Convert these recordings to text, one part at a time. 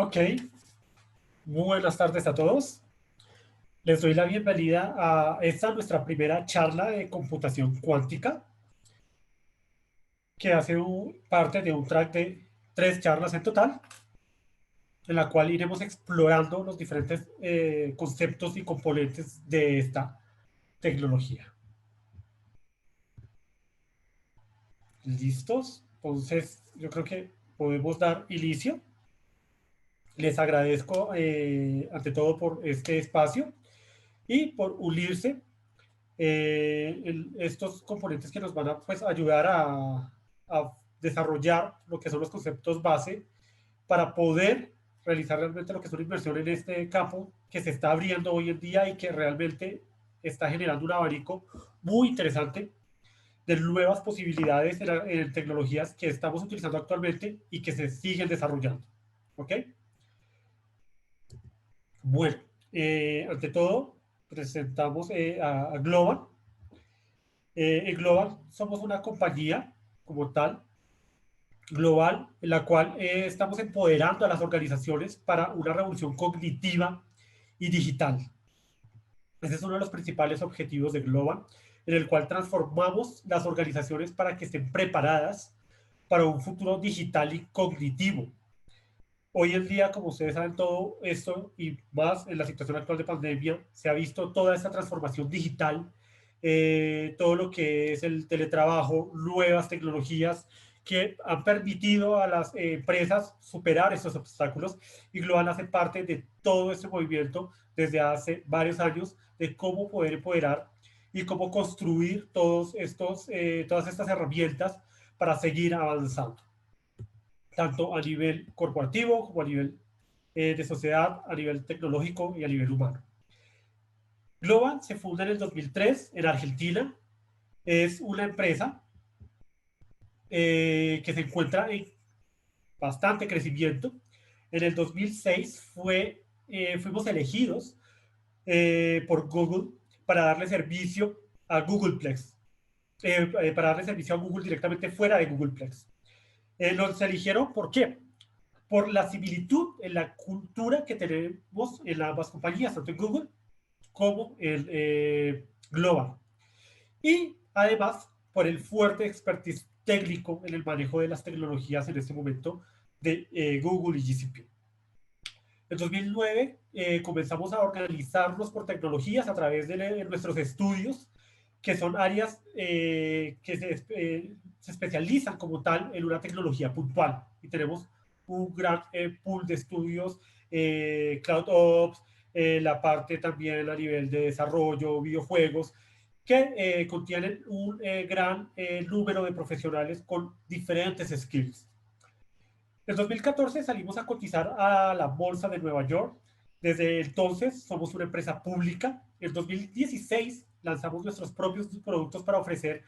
Ok, buenas tardes a todos. Les doy la bienvenida a esta nuestra primera charla de computación cuántica, que hace parte de un track de 3 charlas en total, en la cual iremos explorando los diferentes conceptos y componentes de esta tecnología. ¿Listos? Entonces, yo creo que podemos dar inicio. Les agradezco ante todo por este espacio y por unirse estos componentes que nos van a pues, ayudar a desarrollar lo que son los conceptos base para poder realizar realmente lo que es una inversión en este campo que se está abriendo hoy en día y que realmente está generando un abanico muy interesante de nuevas posibilidades en tecnologías que estamos utilizando actualmente y que se siguen desarrollando. ¿Ok? Bueno, ante todo, presentamos a Global. En Global somos una compañía como tal, global, en la cual estamos empoderando a las organizaciones para una revolución cognitiva y digital. Ese es uno de los principales objetivos de Global, en el cual transformamos las organizaciones para que estén preparadas para un futuro digital y cognitivo. Hoy en día, como ustedes saben, todo esto y más en la situación actual de pandemia, se ha visto toda esta transformación digital, todo lo que es el teletrabajo, nuevas tecnologías que han permitido a las empresas superar estos obstáculos, y Global hace parte de todo este movimiento desde hace varios años de cómo poder empoderar y cómo construir todas estas herramientas para seguir avanzando tanto a nivel corporativo como a nivel de sociedad, a nivel tecnológico y a nivel humano. Global se funda en el 2003 en Argentina. Es una empresa que se encuentra en bastante crecimiento. En el 2006 fuimos elegidos por Google para darle servicio a Googleplex, para darle servicio a Google directamente fuera de Googleplex. Nos eligieron, ¿por qué? Por la similitud en la cultura que tenemos en ambas compañías, tanto en Google como en Global. Y además, por el fuerte expertise técnico en el manejo de las tecnologías en este momento de Google y GCP. En 2009 comenzamos a organizarnos por tecnologías a través de nuestros estudios, que son áreas que se especializan como tal en una tecnología puntual. Y tenemos un gran pool de estudios, CloudOps, la parte también a nivel de desarrollo, videojuegos, que contienen un gran número de profesionales con diferentes skills. En 2014 salimos a cotizar a la Bolsa de Nueva York. Desde entonces somos una empresa pública. En 2016 lanzamos nuestros propios productos para ofrecer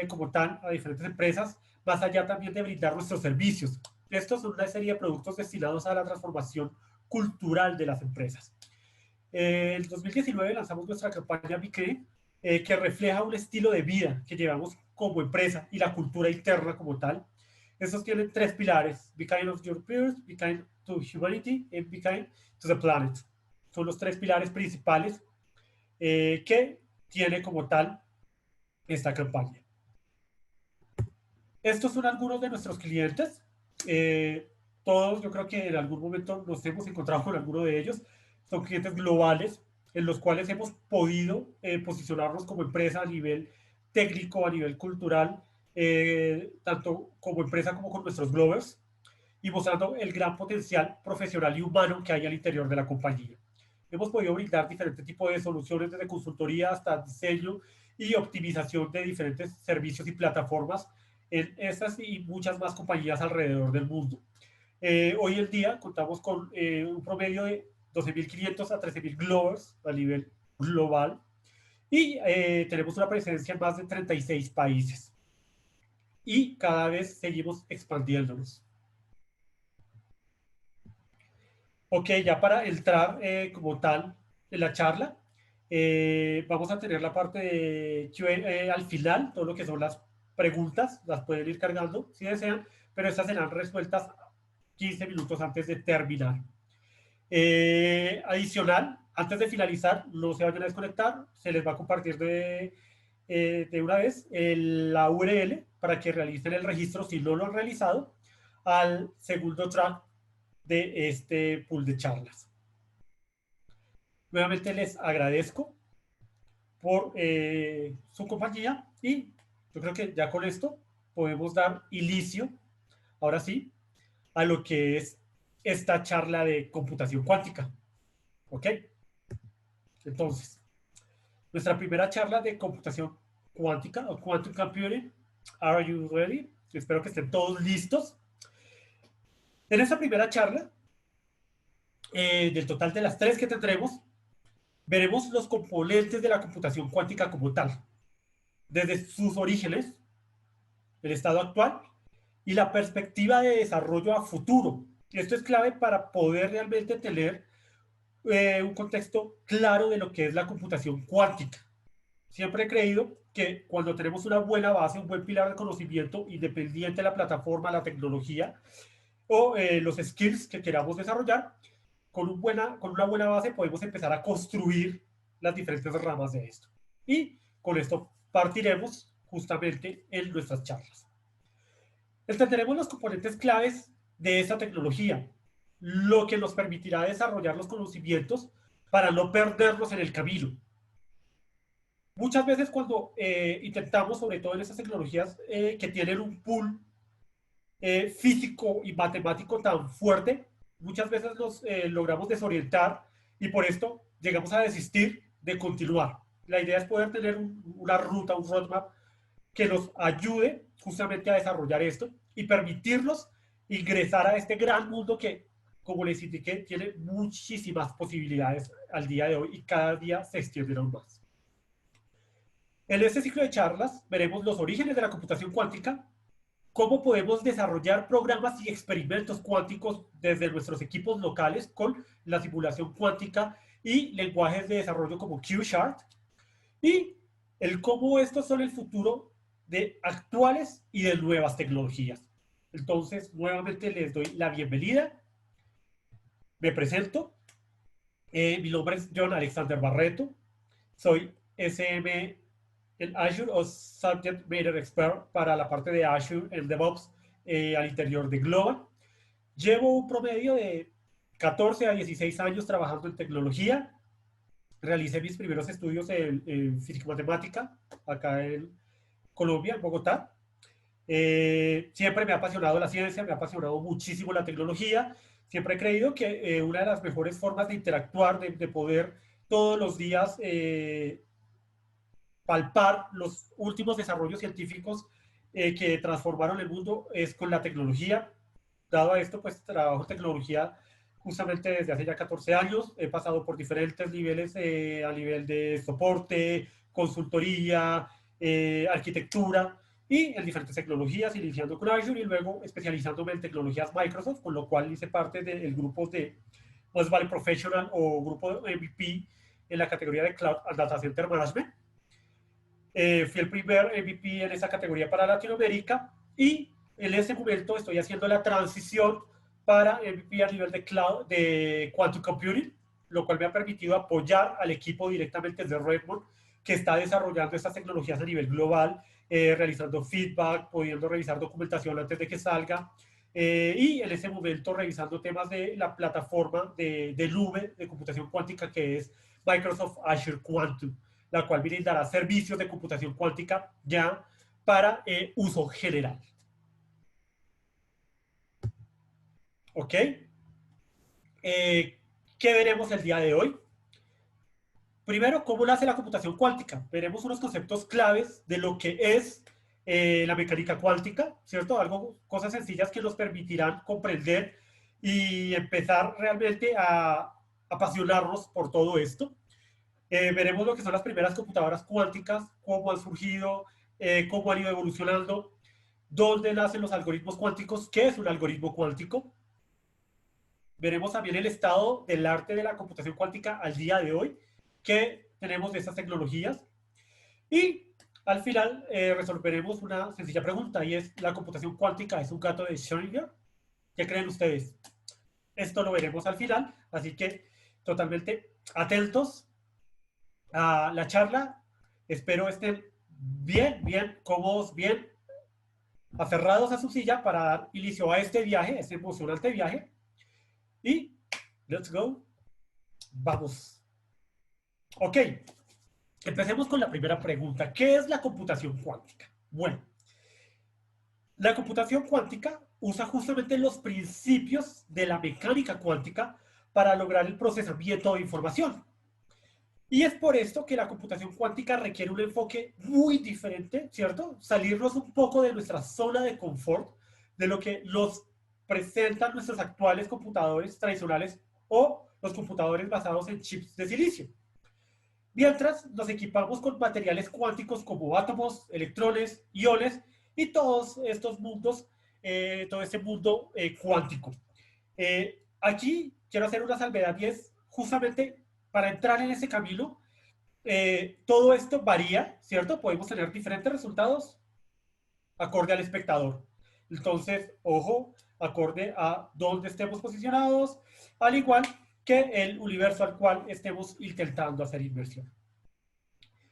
como tal a diferentes empresas, más allá también de brindar nuestros servicios. Estos son una serie de productos destinados a la transformación cultural de las empresas. En 2019 lanzamos nuestra campaña Became, que refleja un estilo de vida que llevamos como empresa y la cultura interna como tal. Estos tienen 3 pilares: be kind of your peers, be kind to humanity, and be kind to the planet. Son los 3 pilares principales que tiene como tal esta campaña. Estos son algunos de nuestros clientes. Todos, yo creo que en algún momento nos hemos encontrado con alguno de ellos. Son clientes globales en los cuales hemos podido posicionarnos como empresa a nivel técnico, a nivel cultural, tanto como empresa como con nuestros Glovers, y mostrando el gran potencial profesional y humano que hay al interior de la compañía. Hemos podido brindar diferentes tipos de soluciones, desde consultoría hasta diseño y optimización de diferentes servicios y plataformas en estas y muchas más compañías alrededor del mundo. Hoy en día contamos con un promedio de 12.500 a 13.000 Glovers a nivel global, y tenemos una presencia en más de 36 países, y cada vez seguimos expandiéndonos. Ok, ya para entrar como tal en la charla, vamos a tener la parte de Q&A al final. Todo lo que son las preguntas las pueden ir cargando si desean, pero estas serán resueltas 15 minutos antes de terminar. Adicional, antes de finalizar, no se vayan a desconectar, se les va a compartir de una vez la URL para que realicen el registro, si no lo han realizado, al segundo track de este pool de charlas. Nuevamente les agradezco por su compañía y yo creo que ya con esto podemos dar inicio, ahora sí, a lo que es esta charla de computación cuántica. ¿Ok? Entonces, nuestra primera charla de computación cuántica o quantum computing. Are you ready? Espero que estén todos listos. En esta primera charla, del total de las 3 que tendremos, veremos los componentes de la computación cuántica como tal, desde sus orígenes, el estado actual y la perspectiva de desarrollo a futuro. Esto es clave para poder realmente tener un contexto claro de lo que es la computación cuántica. Siempre he creído que cuando tenemos una buena base, un buen pilar de conocimiento, independiente de la plataforma, la tecnología o los skills que queramos desarrollar, con una buena base podemos empezar a construir las diferentes ramas de esto. Y con esto partiremos justamente en nuestras charlas. Entenderemos los componentes claves de esta tecnología, lo que nos permitirá desarrollar los conocimientos para no perdernos en el camino. Muchas veces cuando intentamos, sobre todo en estas tecnologías que tienen un pool físico y matemático tan fuerte, muchas veces nos logramos desorientar y por esto llegamos a desistir de continuar. La idea es poder tener una ruta, un roadmap que nos ayude justamente a desarrollar esto y permitirnos ingresar a este gran mundo que, como les indiqué, tiene muchísimas posibilidades al día de hoy y cada día se extienden aún más. En este ciclo de charlas veremos los orígenes de la computación cuántica, cómo podemos desarrollar programas y experimentos cuánticos desde nuestros equipos locales con la simulación cuántica y lenguajes de desarrollo como QSHART, y el cómo estos son el futuro de actuales y de nuevas tecnologías. Entonces, nuevamente les doy la bienvenida. Me presento. Mi nombre es John Alexander Barreto. Soy SM en Azure o Subject Matter Expert para la parte de Azure en DevOps al interior de Global. Llevo un promedio de 14 a 16 años trabajando en tecnología. Realicé mis primeros estudios en física-matemática acá en Colombia, en Bogotá. Siempre me ha apasionado la ciencia, me ha apasionado muchísimo la tecnología. Siempre he creído que una de las mejores formas de interactuar, de poder todos los días palpar los últimos desarrollos científicos que transformaron el mundo es con la tecnología. Dado a esto, pues trabajo en tecnología justamente desde hace ya 14 años. He pasado por diferentes niveles a nivel de soporte, consultoría, arquitectura y en diferentes tecnologías, iniciando con Azure y luego especializándome en tecnologías Microsoft, con lo cual hice parte del grupo de Most Valued Professional o grupo MVP en la categoría de Cloud and Data Center Management. Fui el primer MVP en esa categoría para Latinoamérica y en ese momento estoy haciendo la transición para MVP a nivel de cloud, de quantum computing, lo cual me ha permitido apoyar al equipo directamente desde Redmond que está desarrollando estas tecnologías a nivel global, realizando feedback, pudiendo revisar documentación antes de que salga y en ese momento revisando temas de la plataforma de nube de computación cuántica que es Microsoft Azure Quantum, la cual brindará servicios de computación cuántica ya para uso general. ¿Ok? ¿Qué veremos el día de hoy? Primero, ¿cómo nace la computación cuántica? Veremos unos conceptos claves de lo que es la mecánica cuántica, ¿cierto? Cosas sencillas que nos permitirán comprender y empezar realmente a apasionarnos por todo esto. Veremos lo que son las primeras computadoras cuánticas, cómo han surgido, cómo han ido evolucionando, dónde nacen los algoritmos cuánticos, qué es un algoritmo cuántico. Veremos también el estado del arte de la computación cuántica al día de hoy, qué tenemos de estas tecnologías. Y al final resolveremos una sencilla pregunta y es, ¿la computación cuántica es un gato de Schrödinger? ¿Qué creen ustedes? Esto lo veremos al final, así que totalmente atentos a la charla. Espero estén bien cómodos, bien aferrados a su silla para dar inicio a este viaje, este emocionante viaje. Y let's go. Vamos. Ok, empecemos con la primera pregunta. ¿Qué es la computación cuántica? Bueno, la computación cuántica usa justamente los principios de la mecánica cuántica para lograr el procesamiento de información. Y es por esto que la computación cuántica requiere un enfoque muy diferente, ¿cierto? Salirnos un poco de nuestra zona de confort, de lo que nos presentan nuestros actuales computadores tradicionales o los computadores basados en chips de silicio. Mientras nos equipamos con materiales cuánticos como átomos, electrones, iones y todos estos mundos, todo este mundo cuántico. Aquí quiero hacer una salvedad y es justamente para entrar en ese camino, todo esto varía, ¿cierto? Podemos tener diferentes resultados acorde al espectador. Entonces, ojo, acorde a dónde estemos posicionados, al igual que el universo al cual estemos intentando hacer inversión.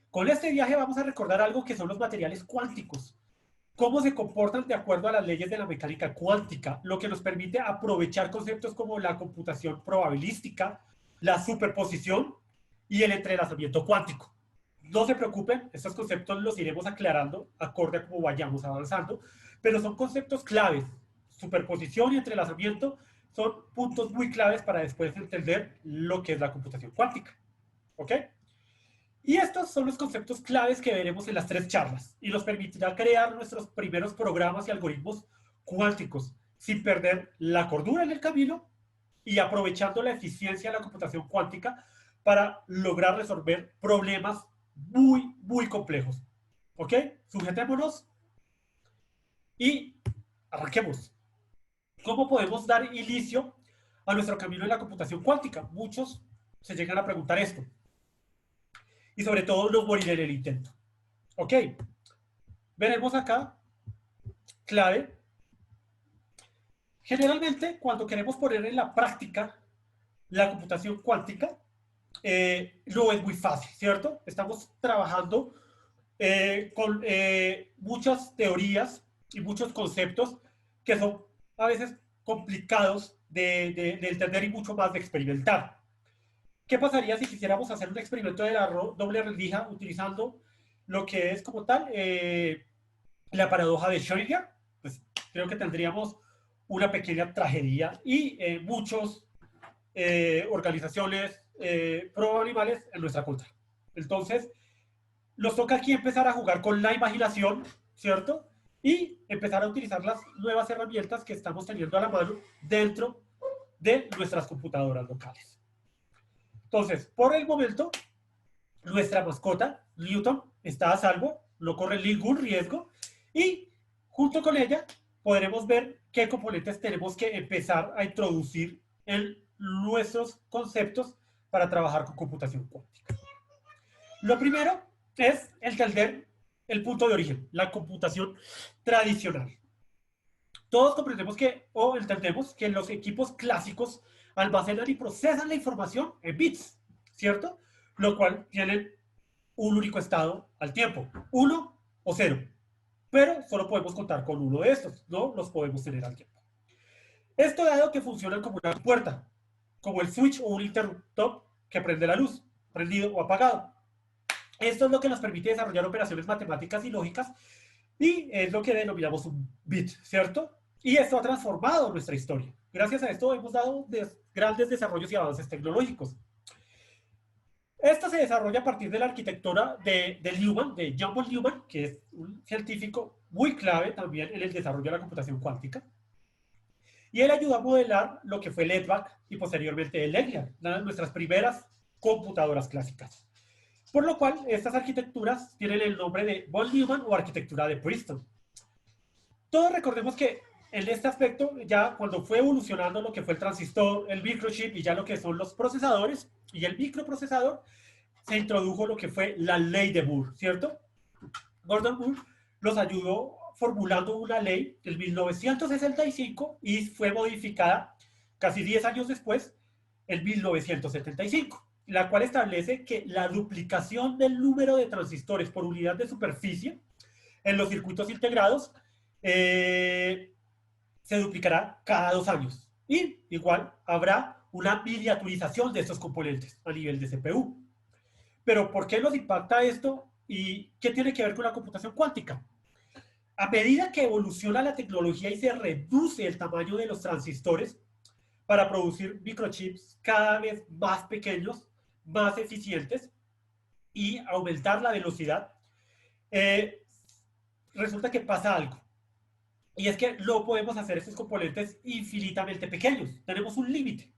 Con este viaje vamos a recordar algo que son los materiales cuánticos, cómo se comportan de acuerdo a las leyes de la mecánica cuántica, lo que nos permite aprovechar conceptos como la computación probabilística, la superposición y el entrelazamiento cuántico. No se preocupen, estos conceptos los iremos aclarando acorde a cómo vayamos avanzando, pero son conceptos claves. Superposición y entrelazamiento son puntos muy claves para después entender lo que es la computación cuántica. ¿Ok? Y estos son los conceptos claves que veremos en las tres charlas y nos permitirá crear nuestros primeros programas y algoritmos cuánticos sin perder la cordura en el camino y aprovechando la eficiencia de la computación cuántica para lograr resolver problemas muy complejos. ¿Ok? Sujetémonos y arranquemos. ¿Cómo podemos dar inicio a nuestro camino en la computación cuántica? Muchos se llegan a preguntar esto. Y sobre todo no morir en el intento. Ok, veremos acá, clave. Generalmente, cuando queremos poner en la práctica la computación cuántica, no es muy fácil, ¿cierto? Estamos trabajando con muchas teorías y muchos conceptos que son a veces complicados de entender y mucho más de experimentar. ¿Qué pasaría si quisiéramos hacer un experimento de la doble rendija utilizando lo que es como tal la paradoja de Schrödinger? Pues creo que tendríamos una pequeña tragedia y muchas organizaciones pro animales en nuestra contra. Entonces, nos toca aquí empezar a jugar con la imaginación, ¿cierto? Y empezar a utilizar las nuevas herramientas que estamos teniendo a la mano dentro de nuestras computadoras locales. Entonces, por el momento, nuestra mascota, Newton, está a salvo, no corre ningún riesgo y junto con ella podremos ver qué componentes tenemos que empezar a introducir en nuestros conceptos para trabajar con computación cuántica. Lo primero es entender el punto de origen, la computación tradicional. Todos comprendemos que, o entendemos que los equipos clásicos almacenan y procesan la información en bits, ¿cierto? Lo cual tienen un único estado al tiempo, 1 o 0. Pero solo podemos contar con uno de estos, no los podemos tener al tiempo. Esto dado que funcionan como una puerta, como el switch o un interruptor que prende la luz, prendido o apagado. Esto es lo que nos permite desarrollar operaciones matemáticas y lógicas y es lo que denominamos un bit, ¿cierto? Y esto ha transformado nuestra historia. Gracias a esto hemos dado grandes desarrollos y avances tecnológicos. Esto se desarrolla a partir de la arquitectura de Newman, de John von Neumann, que es un científico muy clave también en el desarrollo de la computación cuántica. Y él ayudó a modelar lo que fue el EDVAC y posteriormente el ENIAC, nuestras primeras computadoras clásicas. Por lo cual, estas arquitecturas tienen el nombre de von Neumann o arquitectura de Princeton. Todos recordemos que en este aspecto, ya cuando fue evolucionando lo que fue el transistor, el microchip y ya lo que son los procesadores y el microprocesador, se introdujo lo que fue la ley de Moore, ¿cierto? Gordon Moore los ayudó formulando una ley en 1965 y fue modificada casi 10 años después, en 1975, la cual establece que la duplicación del número de transistores por unidad de superficie en los circuitos integrados se duplicará cada 2 años. Y igual habrá una miniaturización de estos componentes a nivel de CPU. Pero ¿por qué nos impacta esto y qué tiene que ver con la computación cuántica? A medida que evoluciona la tecnología y se reduce el tamaño de los transistores para producir microchips cada vez más pequeños, más eficientes y aumentar la velocidad, eh, resulta que pasa algo. Y es que no podemos hacer estos componentes infinitamente pequeños. Tenemos un límite.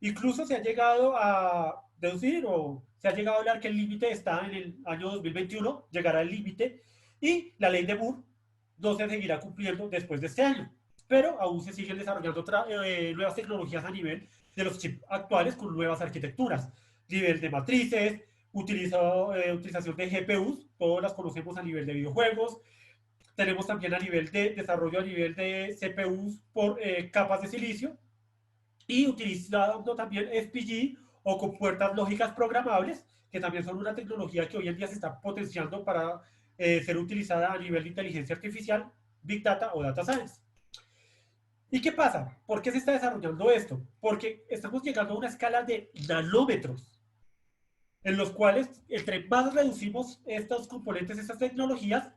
Incluso se ha llegado a deducir o se ha llegado a hablar que el límite está en el año 2021, llegará el límite y la ley de Moore no se seguirá cumpliendo después de este año. Pero aún se siguen desarrollando nuevas tecnologías a nivel de los chips actuales con nuevas arquitecturas, nivel de matrices, utilización de GPUs, todas las conocemos a nivel de videojuegos. Tenemos también a nivel de desarrollo, a nivel de CPUs por capas de silicio y utilizando también FPGA o con puertas lógicas programables, que también son una tecnología que hoy en día se está potenciando para ser utilizada a nivel de inteligencia artificial, Big Data o Data Science. ¿Y qué pasa? ¿Por qué se está desarrollando esto? Porque estamos llegando a una escala de nanómetros, en los cuales, entre más reducimos estos componentes, estas tecnologías,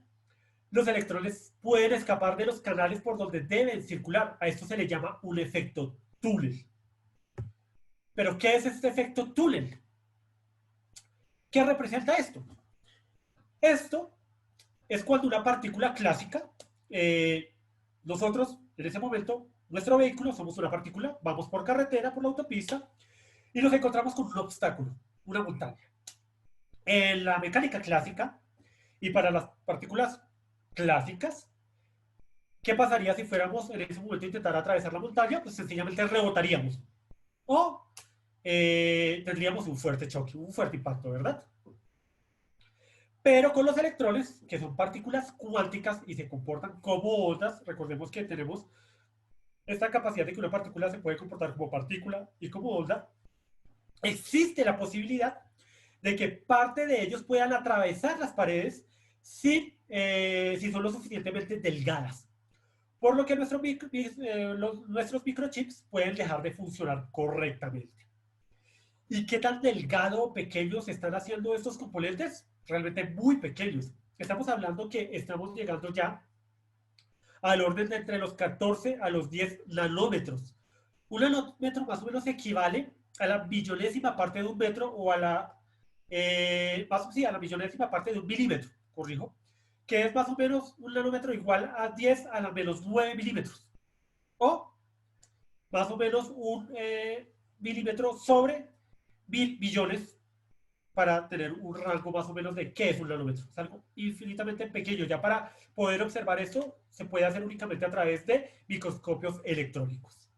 los electrones pueden escapar de los canales por donde deben circular. A esto se le llama un efecto túnel. ¿Pero qué es este efecto túnel? ¿Qué representa esto? Esto es cuando una partícula clásica, nosotros en ese momento, nuestro vehículo somos una partícula, vamos por carretera, por la autopista, y nos encontramos con un obstáculo, una montaña. En la mecánica clásica, y para las partículas clásicas, ¿qué pasaría si fuéramos en ese momento a intentar atravesar la montaña? Pues sencillamente rebotaríamos. O tendríamos un fuerte choque, un fuerte impacto, ¿verdad? Pero con los electrones, que son partículas cuánticas y se comportan como ondas, recordemos que tenemos esta capacidad de que una partícula se puede comportar como partícula y como onda, existe la posibilidad de que parte de ellos puedan atravesar las paredes si son lo suficientemente delgadas. Por lo que nuestros microchips pueden dejar de funcionar correctamente. ¿Y qué tan delgado o pequeños están haciendo estos componentes? Realmente muy pequeños. Estamos hablando que estamos llegando ya al orden de entre los 14 a los 10 nanómetros. Un nanómetro más o menos equivale a la billonésima parte de un metro o a sí, a la billonésima parte de un milímetro, corrijo, que es más o menos un nanómetro igual a 10 a la menos 9 milímetros. O más o menos un milímetro sobre 1000 billones para tener un rango más o menos de qué es un nanómetro. Es algo infinitamente pequeño. Ya para poder observar esto se puede hacer únicamente a través de microscopios electrónicos.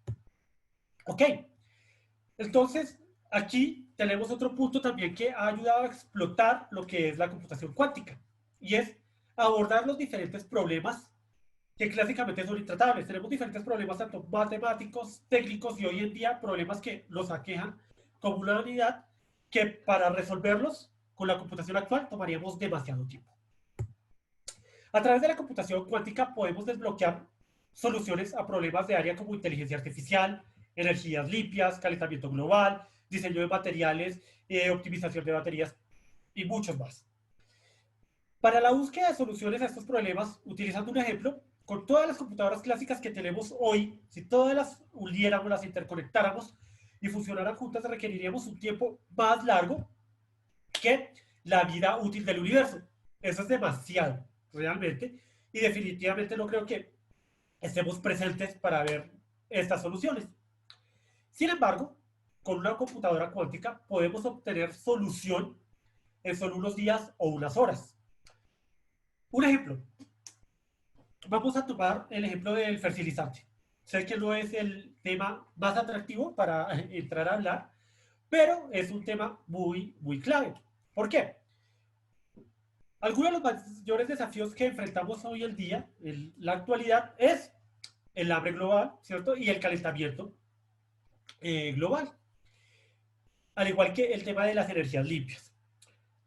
Ok, entonces aquí tenemos otro punto también que ha ayudado a explotar lo que es la computación cuántica y es abordar los diferentes problemas que clásicamente son intratables. Tenemos diferentes problemas tanto matemáticos, técnicos y hoy en día problemas que nos aquejan como una unidad que para resolverlos con la computación actual tomaríamos demasiado tiempo. A través de la computación cuántica podemos desbloquear soluciones a problemas de área como inteligencia artificial, energías limpias, calentamiento global, diseño de materiales, optimización de baterías y muchos más. Para la búsqueda de soluciones a estos problemas, utilizando un ejemplo, con todas las computadoras clásicas que tenemos hoy, si todas las uniéramos, las interconectáramos y funcionaran juntas, requeriríamos un tiempo más largo que la vida útil del universo. Eso es demasiado, realmente, y definitivamente no creo que estemos presentes para ver estas soluciones. Sin embargo, con una computadora cuántica podemos obtener solución en solo unos días o unas horas. Un ejemplo, vamos a tomar el ejemplo del fertilizante. Sé que no es el tema más atractivo para entrar a hablar, pero es un tema muy, muy clave. ¿Por qué? Algunos de los mayores desafíos que enfrentamos hoy en día, en la actualidad, es el hambre global, ¿cierto? Y el calentamiento global, al igual que el tema de las energías limpias.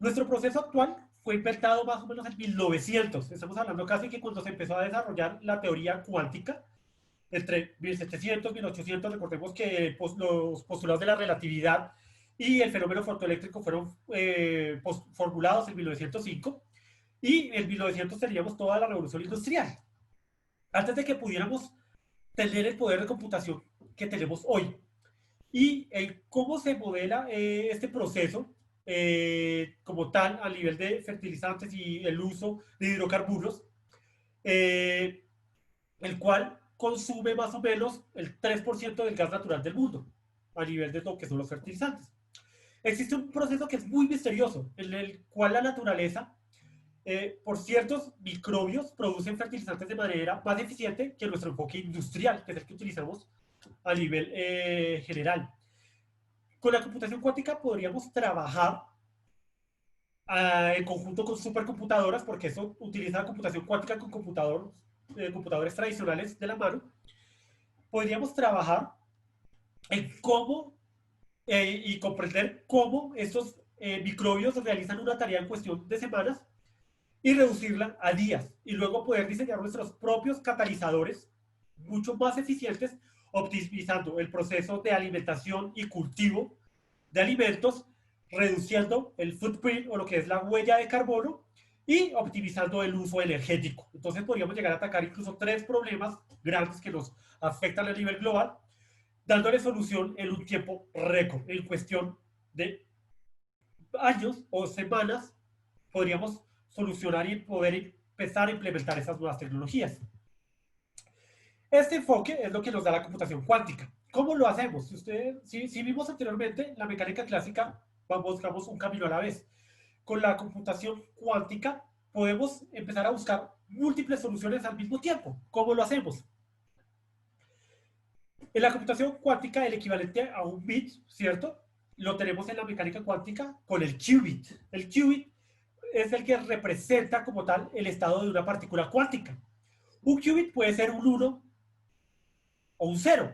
Nuestro proceso actual fue inventado más o menos en 1900. Estamos hablando casi que cuando se empezó a desarrollar la teoría cuántica, entre 1700 y 1800. Recordemos que los postulados de la relatividad y el fenómeno fotoeléctrico fueron formulados en 1905. Y en 1900 teníamos toda la revolución industrial. Antes de que pudiéramos tener el poder de computación que tenemos hoy. Y cómo se modela este proceso como tal a nivel de fertilizantes y el uso de hidrocarburos, eh, el cual consume más o menos el 3% del gas natural del mundo a nivel de lo que son los fertilizantes. Existe un proceso que es muy misterioso, en el cual la naturaleza, por ciertos microbios, producen fertilizantes de manera más eficiente que nuestro enfoque industrial, que es el que utilizamos a nivel general. Con la computación cuántica podríamos trabajar en conjunto con supercomputadoras, porque eso utiliza la computación cuántica con computadores tradicionales de la mano. Podríamos trabajar en cómo y comprender cómo estos microbios realizan una tarea en cuestión de semanas y reducirla a días. Y luego poder diseñar nuestros propios catalizadores mucho más eficientes, optimizando el proceso de alimentación y cultivo de alimentos, reduciendo el footprint o lo que es la huella de carbono y optimizando el uso energético. Entonces podríamos llegar a atacar incluso 3 problemas grandes que nos afectan a nivel global, dándole solución en un tiempo récord. En cuestión de años o semanas podríamos solucionar y poder empezar a implementar esas nuevas tecnologías. Este enfoque es lo que nos da la computación cuántica. ¿Cómo lo hacemos? Si vimos anteriormente la mecánica clásica, buscamos un camino a la vez. Con la computación cuántica podemos empezar a buscar múltiples soluciones al mismo tiempo. ¿Cómo lo hacemos? En la computación cuántica, el equivalente a un bit, ¿cierto? Lo tenemos en la mecánica cuántica con el qubit. El qubit es el que representa como tal el estado de una partícula cuántica. Un qubit puede ser un 1 o un 0.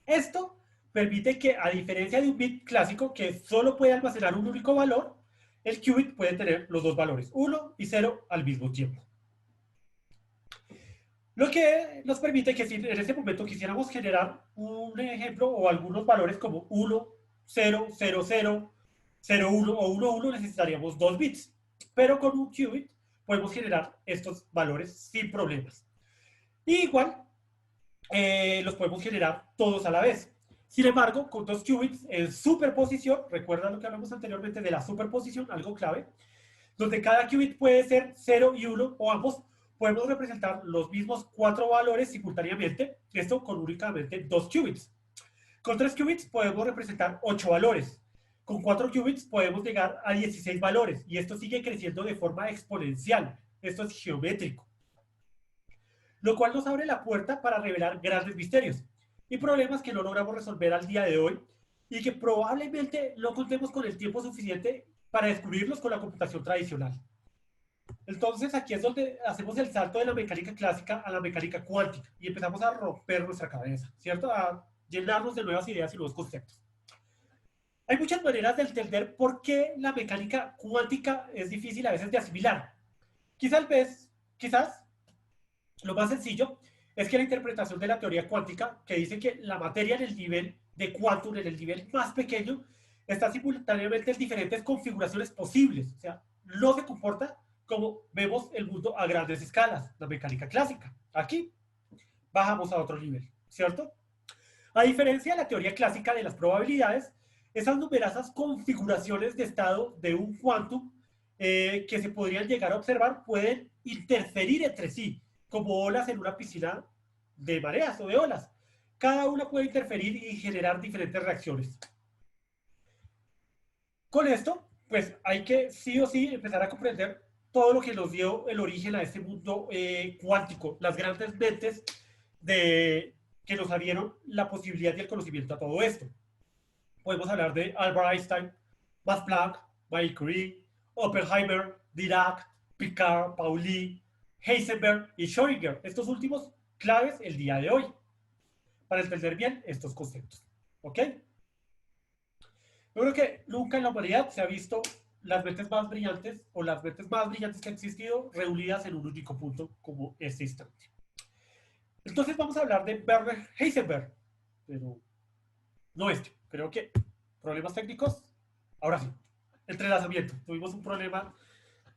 Esto permite que, a diferencia de un bit clásico que solo puede almacenar un único valor, el qubit puede tener los dos valores, 1 y 0 al mismo tiempo. Lo que nos permite que si en ese momento quisiéramos generar un ejemplo o algunos valores como 1, 0, 0, 0, 0, 1 o 1, 1, necesitaríamos 2 bits. Pero con un qubit podemos generar estos valores sin problemas. Y igual los podemos generar todos a la vez. Sin embargo, con 2 qubits en superposición, recuerda lo que hablamos anteriormente de la superposición, algo clave, donde cada qubit puede ser 0 y 1 o ambos, podemos representar los mismos 4 valores simultáneamente, esto con únicamente 2 qubits. Con 3 qubits podemos representar 8 valores. Con 4 qubits podemos llegar a 16 valores y esto sigue creciendo de forma exponencial. Esto es geométrico. Lo cual nos abre la puerta para revelar grandes misterios y problemas que no logramos resolver al día de hoy y que probablemente no contemos con el tiempo suficiente para descubrirlos con la computación tradicional. Entonces aquí es donde hacemos el salto de la mecánica clásica a la mecánica cuántica y empezamos a romper nuestra cabeza, ¿cierto? A llenarnos de nuevas ideas y nuevos conceptos. Hay muchas maneras de entender por qué la mecánica cuántica es difícil a veces de asimilar. Quizás lo más sencillo es que la interpretación de la teoría cuántica, que dice que la materia en el nivel de quantum, en el nivel más pequeño, está simultáneamente en diferentes configuraciones posibles. O sea, no se comporta como vemos el mundo a grandes escalas, la mecánica clásica. Aquí bajamos a otro nivel, ¿cierto? A diferencia de la teoría clásica de las probabilidades, esas numerosas configuraciones de estado de un quantum que se podrían llegar a observar pueden interferir entre sí, como olas en una piscina de mareas o de olas. Cada una puede interferir y generar diferentes reacciones. Con esto, pues hay que sí o sí empezar a comprender todo lo que nos dio el origen a este mundo cuántico, las grandes mentes que nos abrieron la posibilidad y el conocimiento a todo esto. Podemos hablar de Albert Einstein, Max Planck, Marie Curie, Oppenheimer, Dirac, Picard, Pauli, Heisenberg y Schrödinger. Estos últimos claves el día de hoy para entender bien estos conceptos. ¿Ok? Yo creo que nunca en la humanidad se ha visto las mentes más brillantes o las mentes más brillantes que han existido reunidas en un único punto como este instante. Entonces vamos a hablar de Werner Heisenberg, pero no este. Creo que problemas técnicos. Ahora sí, entrelazamiento. Tuvimos un problema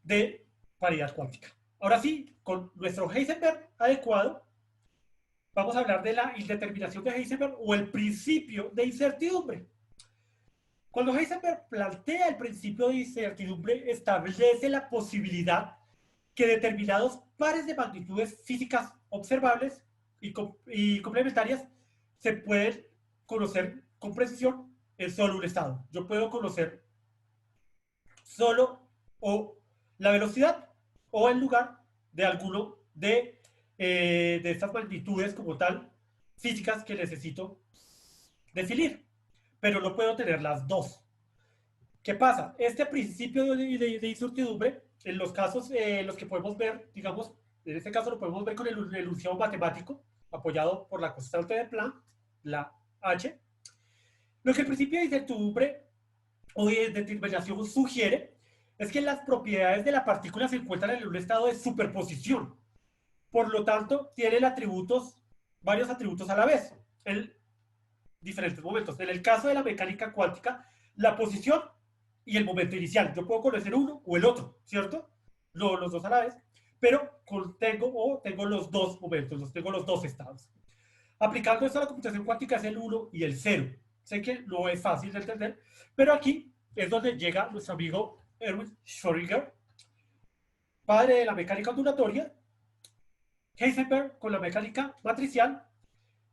de paridad cuántica. Ahora sí, con nuestro Heisenberg adecuado, vamos a hablar de la indeterminación de Heisenberg o el principio de incertidumbre. Cuando Heisenberg plantea el principio de incertidumbre, establece la posibilidad que determinados pares de magnitudes físicas observables y complementarias se pueden conocer con precisión en solo un estado. Yo puedo conocer solo o la velocidad o el lugar de alguno de estas magnitudes como tal físicas que necesito definir, pero no puedo tener las dos. ¿Qué pasa? Este principio de incertidumbre, en los casos en los que podemos ver, digamos, en este caso lo podemos ver con el enunciado matemático, apoyado por la constante de Planck, la H. Lo que el principio de incertidumbre o de determinación sugiere es que las propiedades de la partícula se encuentran en un estado de superposición. Por lo tanto, tienen atributos, varios atributos a la vez, en diferentes momentos. En el caso de la mecánica cuántica, la posición y el momento inicial. Yo puedo conocer uno o el otro, ¿cierto? No los dos a la vez, pero tengo los dos momentos, tengo los dos estados. Aplicando esto a la computación cuántica es el 1 y el 0. Sé que no es fácil de entender, pero aquí es donde llega nuestro amigo Erwin Schrödinger, padre de la mecánica ondulatoria, Heisenberg con la mecánica matricial,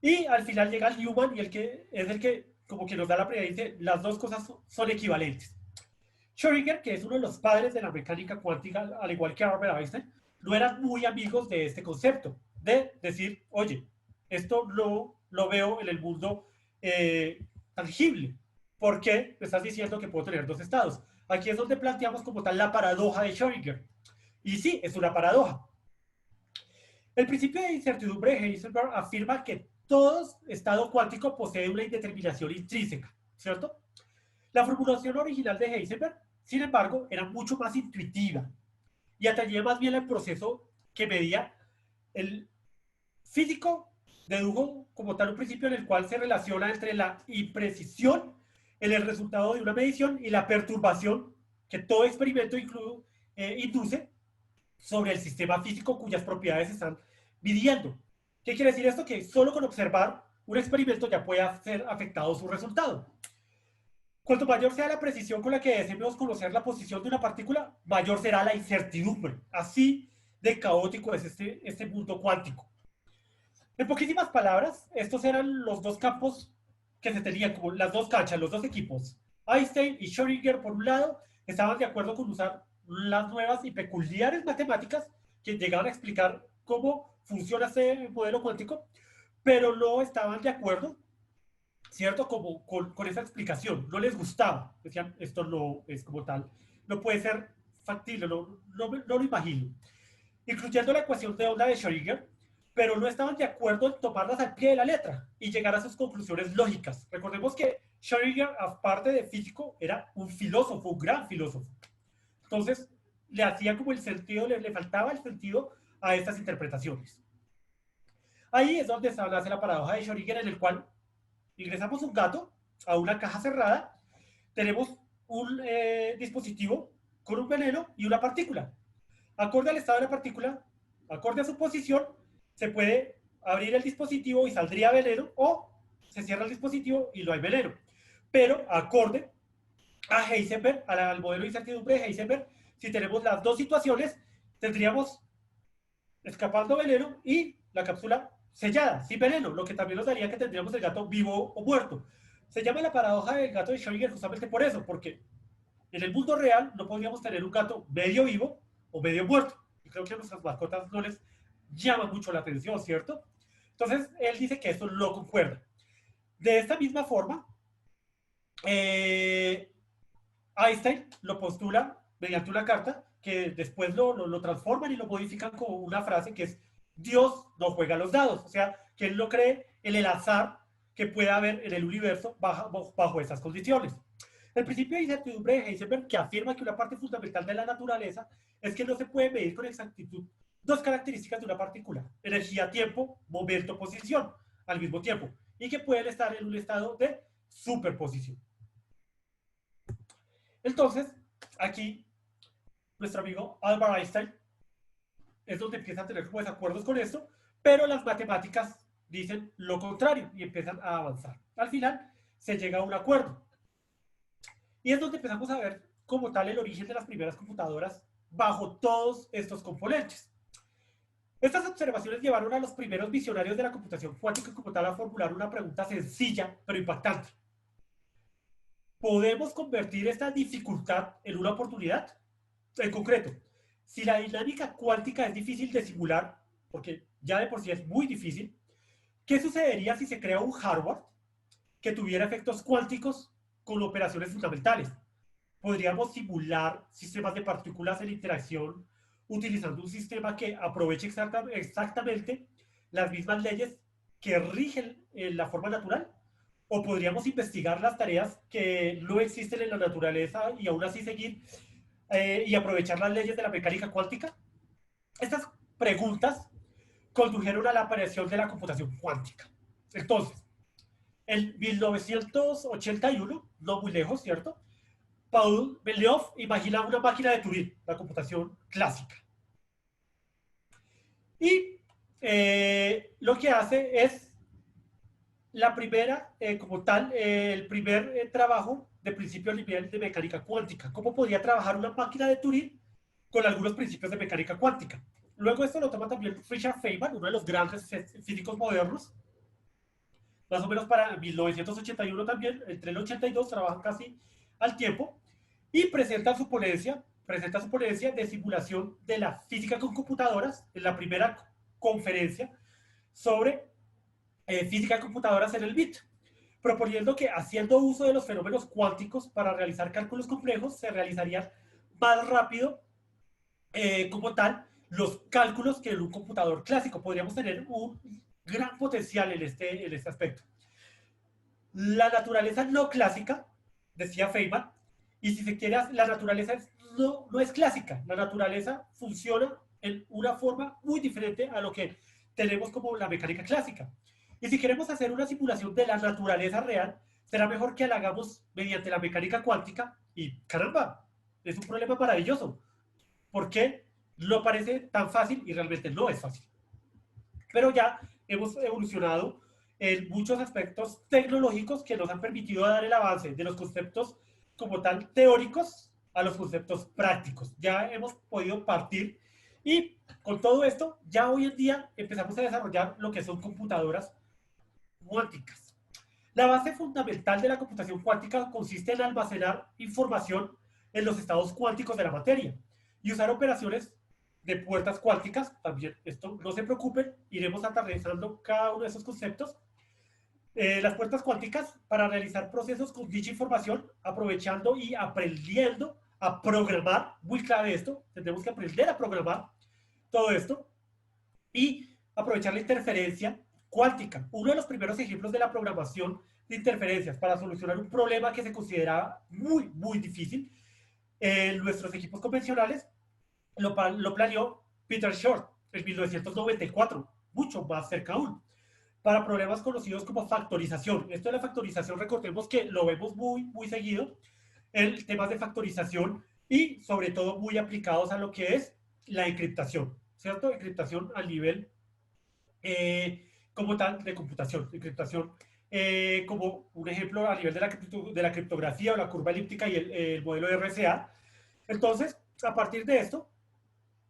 y al final llega Newman y es el que como que nos da la primera y dice las dos cosas son equivalentes. Schrödinger, que es uno de los padres de la mecánica cuántica, al igual que Albert Einstein, no eran muy amigos de este concepto, de decir, oye, esto no lo veo en el mundo tangible. ¿Por qué me estás diciendo que puedo tener dos estados? Aquí es donde planteamos como tal la paradoja de Schrödinger. Y sí, es una paradoja. El principio de incertidumbre de Heisenberg afirma que todo estado cuántico posee una indeterminación intrínseca, ¿cierto? La formulación original de Heisenberg, sin embargo, era mucho más intuitiva y atañía más bien al proceso que medía el físico. Dedujo como tal un principio en el cual se relaciona entre la imprecisión en el resultado de una medición y la perturbación que todo experimento induce sobre el sistema físico cuyas propiedades están midiendo. ¿Qué quiere decir esto? Que solo con observar un experimento ya puede ser afectado su resultado. Cuanto mayor sea la precisión con la que deseemos conocer la posición de una partícula, mayor será la incertidumbre. Así de caótico es este mundo cuántico. En poquísimas palabras, estos eran los dos campos que se tenían, como las dos canchas, los dos equipos. Einstein y Schrödinger, por un lado, estaban de acuerdo con usar las nuevas y peculiares matemáticas que llegaban a explicar cómo funciona este modelo cuántico, pero no estaban de acuerdo, ¿cierto? Como con esa explicación. No les gustaba. Decían, esto no es como tal. No puede ser factible, no lo imagino. Incluyendo la ecuación de onda de Schrödinger, pero no estaban de acuerdo en tomarlas al pie de la letra y llegar a sus conclusiones lógicas. Recordemos que Schrödinger, aparte de físico, era un filósofo, un gran filósofo. Entonces, le hacía como el sentido, le faltaba el sentido a estas interpretaciones. Ahí es donde se hace la paradoja de Schrödinger, en el cual ingresamos un gato a una caja cerrada, tenemos un dispositivo con un veneno y una partícula. Acorde al estado de la partícula, acorde a su posición, se puede abrir el dispositivo y saldría veneno, o se cierra el dispositivo y no hay veneno. Pero acorde a Heisenberg, al modelo de incertidumbre de Heisenberg, si tenemos las dos situaciones, tendríamos escapando veneno y la cápsula sellada, sin veneno, lo que también nos daría que tendríamos el gato vivo o muerto. Se llama la paradoja del gato de Schrödinger justamente por eso, porque en el mundo real no podríamos tener un gato medio vivo o medio muerto. Y creo que a nuestras mascotas no les llama mucho la atención, ¿cierto? Entonces, él dice que eso no concuerda. De esta misma forma, Einstein lo postula mediante una carta que después lo transforman y lo modifican como una frase que es Dios no juega los dados. O sea, que él no cree en el azar que pueda haber en el universo bajo esas condiciones. El principio de incertidumbre de Heisenberg, que afirma que una parte fundamental de la naturaleza es que no se puede medir con exactitud dos características de una partícula: energía, tiempo, momento, posición, al mismo tiempo, y que pueden estar en un estado de superposición. Entonces, aquí, nuestro amigo Albert Einstein es donde empieza a tener como desacuerdos con esto, pero las matemáticas dicen lo contrario y empiezan a avanzar. Al final, se llega a un acuerdo. Y es donde empezamos a ver como tal el origen de las primeras computadoras bajo todos estos componentes. Estas observaciones llevaron a los primeros visionarios de la computación cuántica como tal a formular una pregunta sencilla pero impactante. ¿Podemos convertir esta dificultad en una oportunidad? En concreto, si la dinámica cuántica es difícil de simular, porque ya de por sí es muy difícil, ¿qué sucedería si se crea un hardware que tuviera efectos cuánticos con operaciones fundamentales? Podríamos simular sistemas de partículas en interacción utilizando un sistema que aproveche exactamente las mismas leyes que rigen la forma natural. O podríamos investigar las tareas que no existen en la naturaleza y aún así seguir y aprovechar las leyes de la mecánica cuántica. Estas preguntas condujeron a la aparición de la computación cuántica. Entonces, en 1981, no muy lejos, ¿cierto? Paul Belioff imagina una máquina de Turing, la computación clásica. Y lo que hace es la primera, como tal, el primer trabajo de principio a nivel de mecánica cuántica. ¿Cómo podría trabajar una máquina de Turing con algunos principios de mecánica cuántica? Luego esto lo toma también Richard Feynman, uno de los grandes físicos modernos, más o menos para 1981 también, entre el 82 trabajan casi al tiempo, y presenta su ponencia de simulación de la física con computadoras en la primera conferencia sobre física de computadoras en el MIT, proponiendo que haciendo uso de los fenómenos cuánticos para realizar cálculos complejos se realizarían más rápido como tal los cálculos que en un computador clásico. Podríamos tener un gran potencial en este aspecto. La naturaleza no clásica, decía Feynman, y si se quiere, la naturaleza no es clásica. La naturaleza funciona en una forma muy diferente a lo que tenemos como la mecánica clásica. Y si queremos hacer una simulación de la naturaleza real, será mejor que la hagamos mediante la mecánica cuántica. Y caramba, es un problema maravilloso. ¿Por qué no parece tan fácil y realmente no es fácil? Pero ya hemos evolucionado en muchos aspectos tecnológicos que nos han permitido dar el avance de los conceptos como tal teóricos a los conceptos prácticos. Ya hemos podido partir y con todo esto, ya hoy en día empezamos a desarrollar lo que son computadoras cuánticas. La base fundamental de la computación cuántica consiste en almacenar información en los estados cuánticos de la materia y usar operaciones de puertas cuánticas. También esto, no se preocupen, iremos aterrizando cada uno de esos conceptos. Las puertas cuánticas para realizar procesos con dicha información, aprovechando y aprendiendo a programar, muy clave esto, tendremos que aprender a programar todo esto y aprovechar la interferencia cuántica. Uno de los primeros ejemplos de la programación de interferencias para solucionar un problema que se consideraba muy difícil en nuestros equipos convencionales lo planeó Peter Shor en 1994, mucho más cerca aún, para problemas conocidos como factorización. Esto de la factorización, recordemos que lo vemos muy seguido en temas de factorización y sobre todo muy aplicados a lo que es la encriptación, ¿cierto? Encriptación al nivel como tal de computación. Encriptación como un ejemplo a nivel de la criptografía o la curva elíptica y el modelo de RSA. Entonces, a partir de esto,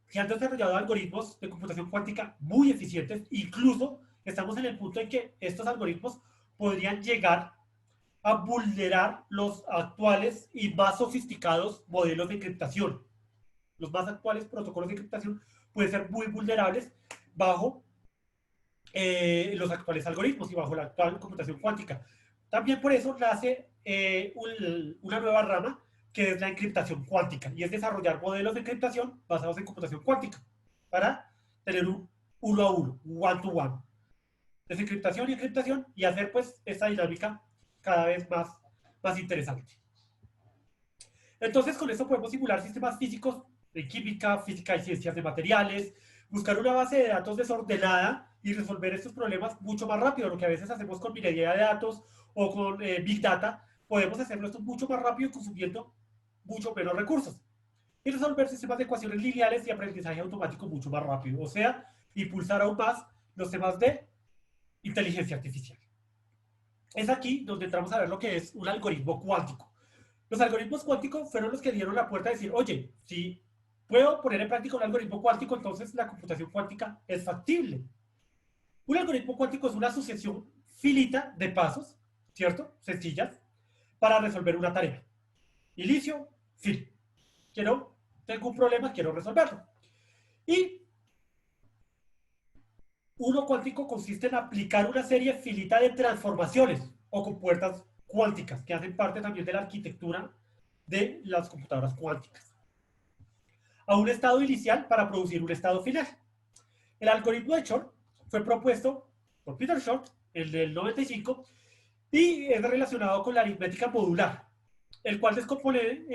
se han desarrollado algoritmos de computación cuántica muy eficientes. Incluso estamos en el punto en que estos algoritmos podrían llegar a vulnerar los actuales y más sofisticados modelos de encriptación. Los más actuales protocolos de encriptación pueden ser muy vulnerables bajo los actuales algoritmos y bajo la actual computación cuántica. También por eso nace una nueva rama que es la encriptación cuántica, y es desarrollar modelos de encriptación basados en computación cuántica para tener un uno a uno, one to one, desencriptación y encriptación, y hacer pues esta dinámica cada vez más interesante. Entonces, con esto podemos simular sistemas físicos de química, física y ciencias de materiales, buscar una base de datos desordenada y resolver estos problemas mucho más rápido. Lo que a veces hacemos con minería de datos o con Big Data, podemos hacerlo esto mucho más rápido consumiendo mucho menos recursos. Y resolver sistemas de ecuaciones lineales y aprendizaje automático mucho más rápido. O sea, impulsar aún más los temas de inteligencia artificial. Es aquí donde entramos a ver lo que es un algoritmo cuántico. Los algoritmos cuánticos fueron los que dieron la puerta a decir, oye, si puedo poner en práctica un algoritmo cuántico, entonces la computación cuántica es factible. Un algoritmo cuántico es una asociación finita de pasos, ¿cierto? Sencillas, para resolver una tarea. Inicio, fin. Tengo un problema, quiero resolverlo. Y uno cuántico consiste en aplicar una serie finita de transformaciones o compuertas cuánticas que hacen parte también de la arquitectura de las computadoras cuánticas a un estado inicial para producir un estado final. El algoritmo de Shor fue propuesto por Peter Shor en el 95 y es relacionado con la aritmética modular, el cual se descompone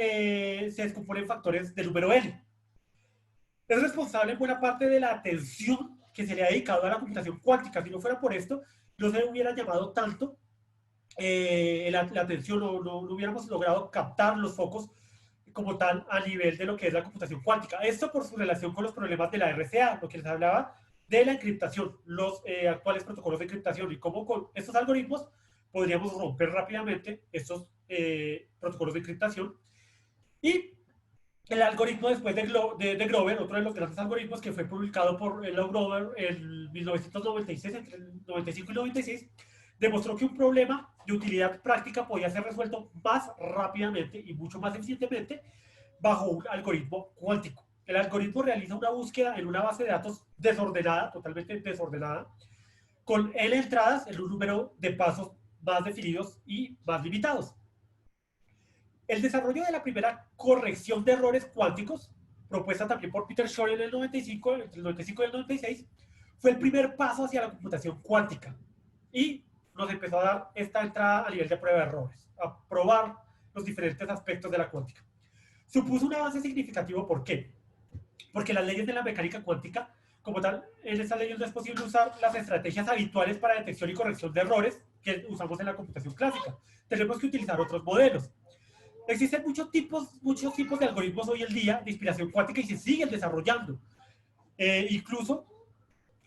en factores del número n. Es responsable en buena parte de la atención que se le ha dedicado a la computación cuántica. Si no fuera por esto, no se hubiera llamado tanto la atención, no hubiéramos logrado captar los focos como tal a nivel de lo que es la computación cuántica. Esto por su relación con los problemas de la RSA, lo que les hablaba de la encriptación, los actuales protocolos de encriptación y cómo con estos algoritmos podríamos romper rápidamente estos protocolos de encriptación. Y el algoritmo después de Grover, otro de los grandes algoritmos que fue publicado por Grover en 1996, entre el 95 y 96, demostró que un problema de utilidad práctica podía ser resuelto más rápidamente y mucho más eficientemente bajo un algoritmo cuántico. El algoritmo realiza una búsqueda en una base de datos desordenada, totalmente desordenada, con N entradas en un número de pasos más definidos y más limitados. El desarrollo de la primera corrección de errores cuánticos, propuesta también por Peter Shor en el 95, entre el 95 y el 96, fue el primer paso hacia la computación cuántica. Y nos empezó a dar esta entrada a nivel de prueba de errores, a probar los diferentes aspectos de la cuántica. Supuso un avance significativo, ¿por qué? Porque las leyes de la mecánica cuántica, como tal, en estas leyes no es posible usar las estrategias habituales para detección y corrección de errores que usamos en la computación clásica. Tenemos que utilizar otros modelos. Existen muchos tipos de algoritmos hoy en día de inspiración cuántica y se siguen desarrollando. Incluso,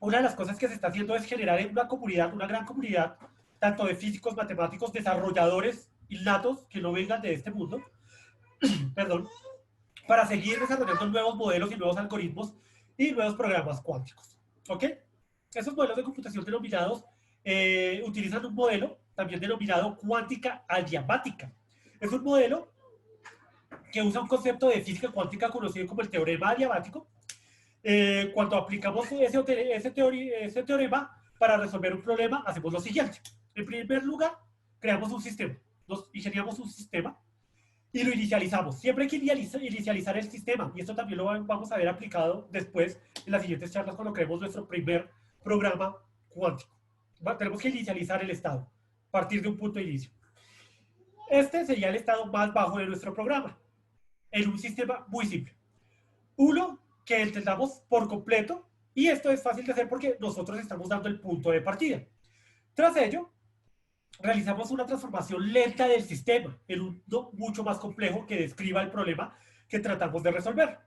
una de las cosas que se está haciendo es generar una comunidad, una gran comunidad, tanto de físicos, matemáticos, desarrolladores innatos que no vengan de este mundo, perdón, para seguir desarrollando nuevos modelos y nuevos algoritmos y nuevos programas cuánticos. ¿Ok? Esos modelos de computación denominados utilizan un modelo también denominado cuántica adiabática. Es un modelo que usa un concepto de física cuántica conocido como el teorema adiabático. Cuando aplicamos ese teorema para resolver un problema, hacemos lo siguiente. En primer lugar, creamos un sistema. Nos ingeniamos un sistema y lo inicializamos. Siempre hay que inicializar el sistema. Y esto también lo vamos a ver aplicado después en las siguientes charlas cuando creemos nuestro primer programa cuántico. Tenemos que inicializar el estado, partir de un punto de inicio. Este sería el estado más bajo de nuestro programa, en un sistema muy simple. Uno, que entendamos por completo, y esto es fácil de hacer porque nosotros estamos dando el punto de partida. Tras ello, realizamos una transformación lenta del sistema en uno mucho más complejo que describa el problema que tratamos de resolver.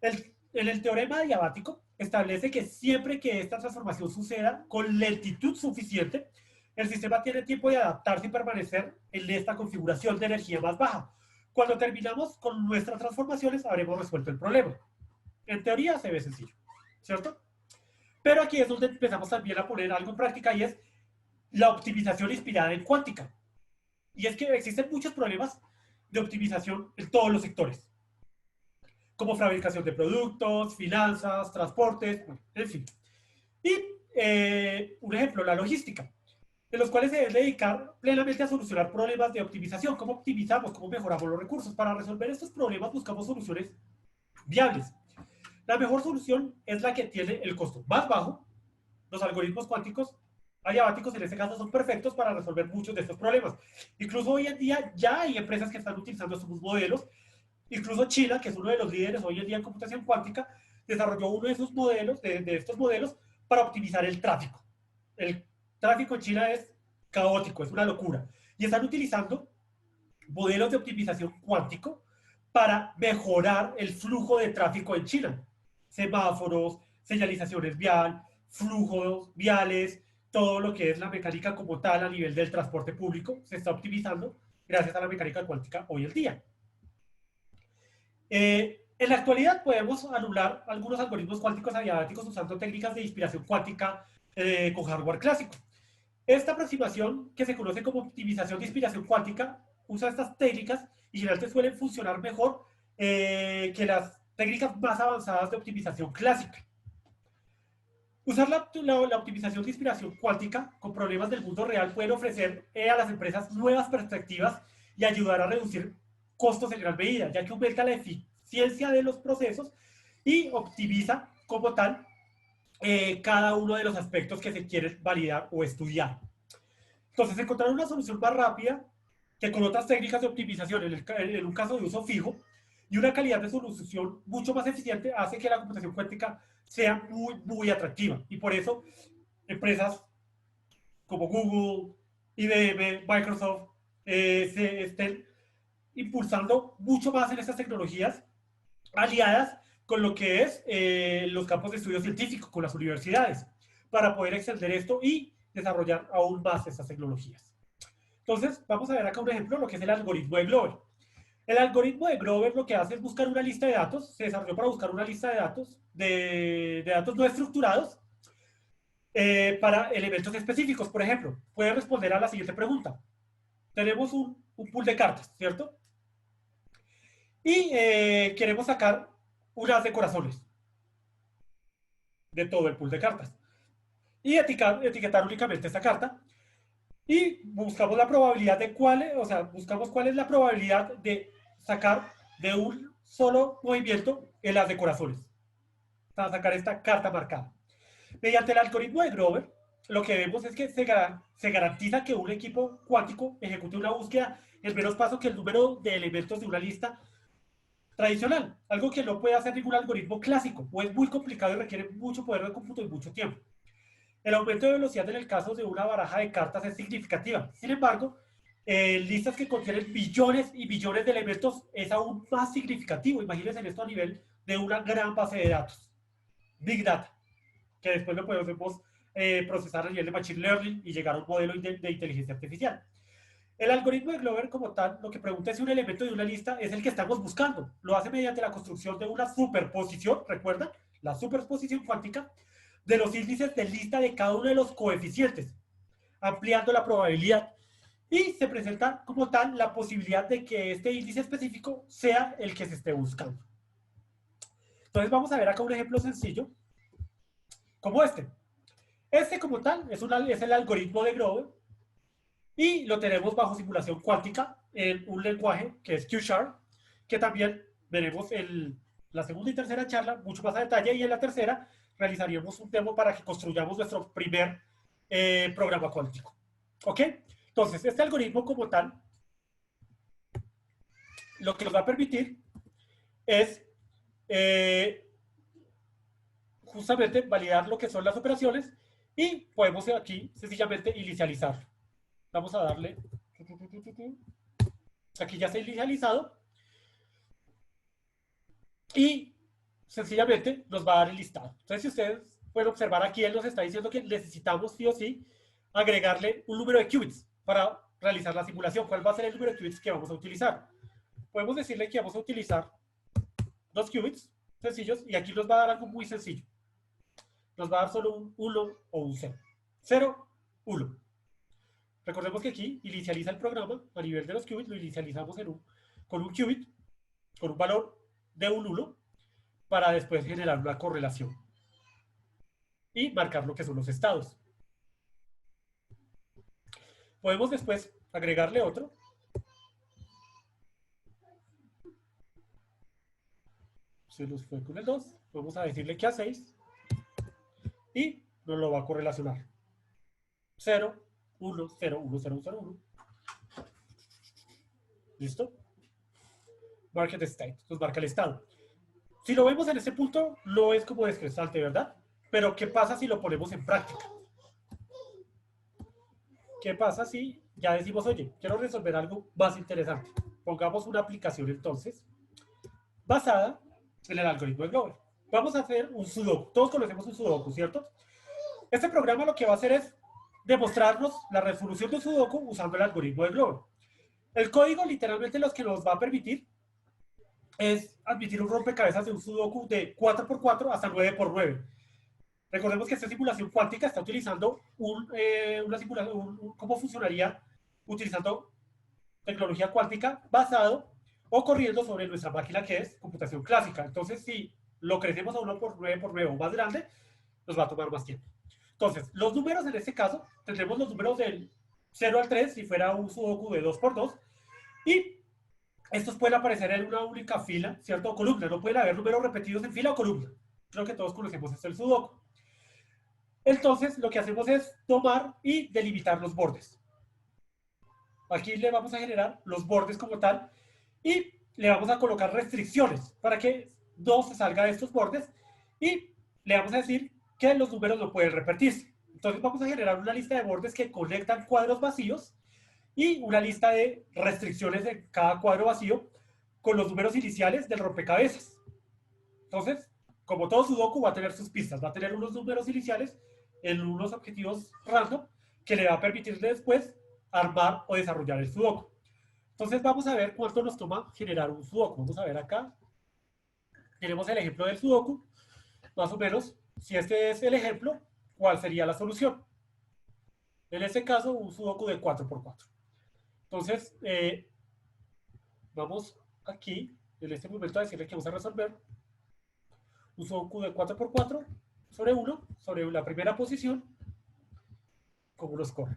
En el teorema adiabático establece que siempre que esta transformación suceda con lentitud suficiente, el sistema tiene tiempo de adaptarse y permanecer en esta configuración de energía más baja. Cuando terminamos con nuestras transformaciones, habremos resuelto el problema. En teoría se ve sencillo, ¿cierto? Pero aquí es donde empezamos también a poner algo en práctica y es la optimización inspirada en cuántica. Y es que existen muchos problemas de optimización en todos los sectores, como fabricación de productos, finanzas, transportes, en fin. Y un ejemplo, la logística. en los cuales se debe dedicar plenamente a solucionar problemas de optimización. ¿Cómo optimizamos? ¿Cómo mejoramos los recursos? Para resolver estos problemas buscamos soluciones viables. La mejor solución es la que tiene el costo más bajo. Los algoritmos cuánticos adiabáticos en este caso son perfectos para resolver muchos de estos problemas. Incluso hoy en día ya hay empresas que están utilizando estos modelos. Incluso China, que es uno de los líderes hoy en día en computación cuántica, desarrolló uno de esos modelos, de estos modelos, para optimizar el tráfico. El tráfico en China es caótico, es una locura. Y están utilizando modelos de optimización cuántico para mejorar el flujo de tráfico en China. Semáforos, señalizaciones vial, flujos viales, todo lo que es la mecánica como tal a nivel del transporte público se está optimizando gracias a la mecánica cuántica hoy en día. En la actualidad podemos anular algunos algoritmos cuánticos adiabáticos usando técnicas de inspiración cuántica con hardware clásico. Esta aproximación, que se conoce como optimización de inspiración cuántica, usa estas técnicas y generalmente suelen funcionar mejor que las técnicas más avanzadas de optimización clásica. Usar la optimización de inspiración cuántica con problemas del mundo real puede ofrecer a las empresas nuevas perspectivas y ayudar a reducir costos en gran medida, ya que aumenta la eficiencia de los procesos y optimiza como tal cada uno de los aspectos que se quieren validar o estudiar. Entonces, encontrar una solución más rápida que con otras técnicas de optimización, en un caso de uso fijo, y una calidad de solución mucho más eficiente hace que la computación cuántica sea muy, muy atractiva. Y por eso, empresas como Google, IBM, Microsoft, se estén impulsando mucho más en estas tecnologías aliadas con lo que es los campos de estudio científico, con las universidades, para poder extender esto y desarrollar aún más estas tecnologías. Entonces, vamos a ver acá un ejemplo de lo que es el algoritmo de Grover. El algoritmo de Grover lo que hace es buscar una lista de datos, se desarrolló para buscar una lista de datos no estructurados para elementos específicos. Por ejemplo, puede responder a la siguiente pregunta. Tenemos un pool de cartas, ¿cierto? Y queremos sacar unas de corazones de todo el pool de cartas. Y etiquetar únicamente esta carta. Y buscamos la probabilidad de o sea, buscamos cuál es la probabilidad de sacar de un solo movimiento el as de corazones. Para sacar esta carta marcada. Mediante el algoritmo de Grover, lo que vemos es que se garantiza que un equipo cuántico ejecute una búsqueda en menos paso que el número de elementos de una lista tradicional, algo que no puede hacer ningún algoritmo clásico, o es muy complicado y requiere mucho poder de cómputo y mucho tiempo. El aumento de velocidad en el caso de una baraja de cartas es significativa. Sin embargo, listas que contienen billones y billones de elementos es aún más significativo. Imagínense esto a nivel de una gran base de datos. Big Data, que después lo podemos procesar a nivel de Machine Learning y llegar a un modelo de inteligencia artificial. El algoritmo de Grover como tal, lo que pregunta es si un elemento de una lista es el que estamos buscando. Lo hace mediante la construcción de una superposición, ¿recuerdan? La superposición cuántica de los índices de lista de cada uno de los coeficientes, ampliando la probabilidad. Y se presenta como tal la posibilidad de que este índice específico sea el que se esté buscando. Entonces vamos a ver acá un ejemplo sencillo, como este. Este como tal es el algoritmo de Grover y lo tenemos bajo simulación cuántica en un lenguaje que es Q-Sharp, que también veremos en la segunda y tercera charla mucho más a detalle, y en la tercera realizaríamos un demo para que construyamos nuestro primer programa cuántico. ¿Ok? Entonces, este algoritmo como tal, lo que nos va a permitir es justamente validar lo que son las operaciones y podemos aquí sencillamente inicializar. Vamos a darle... Aquí ya está inicializado y sencillamente nos va a dar el listado. Entonces, si ustedes pueden observar aquí, él nos está diciendo que necesitamos sí o sí agregarle un número de qubits para realizar la simulación. ¿Cuál va a ser el número de qubits que vamos a utilizar? Podemos decirle que vamos a utilizar 2 qubits sencillos y aquí nos va a dar algo muy sencillo. Nos va a dar solo un 1 o un 0. 0, 1. Recordemos que aquí inicializa el programa a nivel de los qubits, lo inicializamos con un qubit, con un valor de un 1, para después generar una correlación y marcar lo que son los estados. Podemos después agregarle otro. Se nos fue con el 2. Vamos a decirle que a 6. Y nos lo va a correlacionar. 0, 1, 0, 1, 0, 0, 1. ¿Listo? Market state. Nos marca el estado. Si lo vemos en este punto, no es como descrescente, ¿verdad? Pero ¿qué pasa si lo ponemos en práctica? ¿Qué pasa si ya decimos, oye, quiero resolver algo más interesante? Pongamos una aplicación entonces basada en el algoritmo de Glover. Vamos a hacer un sudoku. Todos conocemos un sudoku, ¿cierto? Este programa lo que va a hacer es demostrarnos la resolución de un sudoku usando el algoritmo de Glover. El código literalmente lo que nos va a permitir es admitir un rompecabezas de un sudoku de 4x4 hasta 9x9. Recordemos que esta simulación cuántica está utilizando una simulación, cómo funcionaría utilizando tecnología cuántica basado o corriendo sobre nuestra máquina que es computación clásica. Entonces, si lo crecemos a 1x9x9 o más grande, nos va a tomar más tiempo. Entonces, los números en este caso, tendremos los números del 0 al 3 si fuera un sudoku de 2x2 y estos pueden aparecer en una única fila, ¿cierto? O columna. No pueden haber números repetidos en fila o columna. Creo que todos conocemos esto del sudoku. Entonces, lo que hacemos es tomar y delimitar los bordes. Aquí le vamos a generar los bordes como tal y le vamos a colocar restricciones para que no se salga de estos bordes y le vamos a decir que los números no pueden repetirse. Entonces vamos a generar una lista de bordes que conectan cuadros vacíos y una lista de restricciones de cada cuadro vacío con los números iniciales del rompecabezas. Entonces, como todo sudoku va a tener sus pistas, va a tener unos números iniciales en unos objetivos random que le va a permitirle después armar o desarrollar el sudoku. Entonces vamos a ver cuánto nos toma generar un sudoku. Vamos a ver acá. Tenemos el ejemplo del sudoku. Más o menos, si este es el ejemplo, ¿cuál sería la solución? En este caso, un sudoku de 4x4. Entonces, vamos aquí, en este momento, a decirle que vamos a resolver un sudoku de 4x4 sobre 1, sobre la primera posición, cómo nos corre.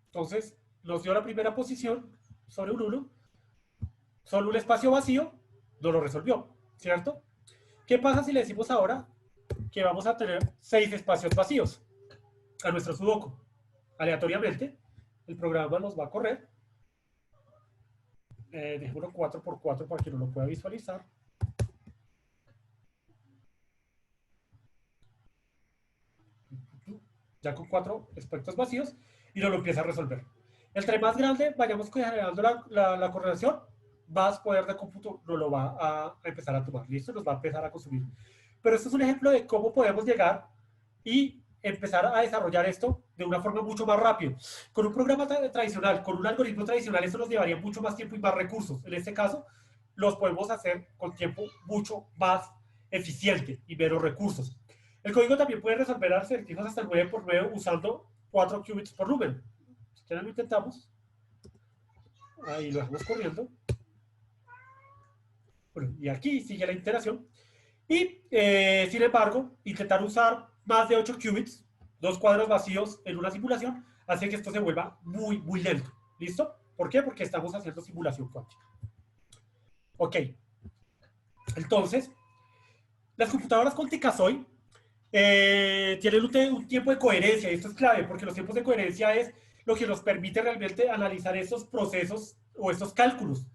Entonces, nos dio la primera posición sobre un 1, solo un espacio vacío, no lo resolvió, ¿cierto? ¿Qué pasa si le decimos ahora que vamos a tener 6 espacios vacíos a nuestro sudoku? Aleatoriamente, el programa nos va a correr. Dejémoslo 4x4 para que no lo pueda visualizar. Ya con 4 espacios vacíos y nos lo empieza a resolver. Entre más grande vayamos generando la correlación, más poder de cómputo nos lo va a empezar a tomar. ¿Listo? Nos va a empezar a consumir. Pero esto es un ejemplo de cómo podemos llegar y empezar a desarrollar esto de una forma mucho más rápida. Con un programa tradicional, con un algoritmo tradicional, esto nos llevaría mucho más tiempo y más recursos. En este caso, los podemos hacer con tiempo mucho más eficiente y menos recursos. El código también puede resolver acertijos hasta 9x9 usando 4 qubits por número. Si quieren lo intentamos. Ahí lo dejamos corriendo. Bueno, y aquí sigue la iteración. Y, sin embargo, intentar usar más de 8 qubits, 2 cuadros vacíos en una simulación, hace que esto se vuelva muy, muy lento. ¿Listo? ¿Por qué? Porque estamos haciendo simulación cuántica. Ok. Entonces, las computadoras cuánticas hoy tienen un tiempo de coherencia, y esto es clave, porque los tiempos de coherencia es lo que nos permite realmente analizar estos procesos o estos cálculos.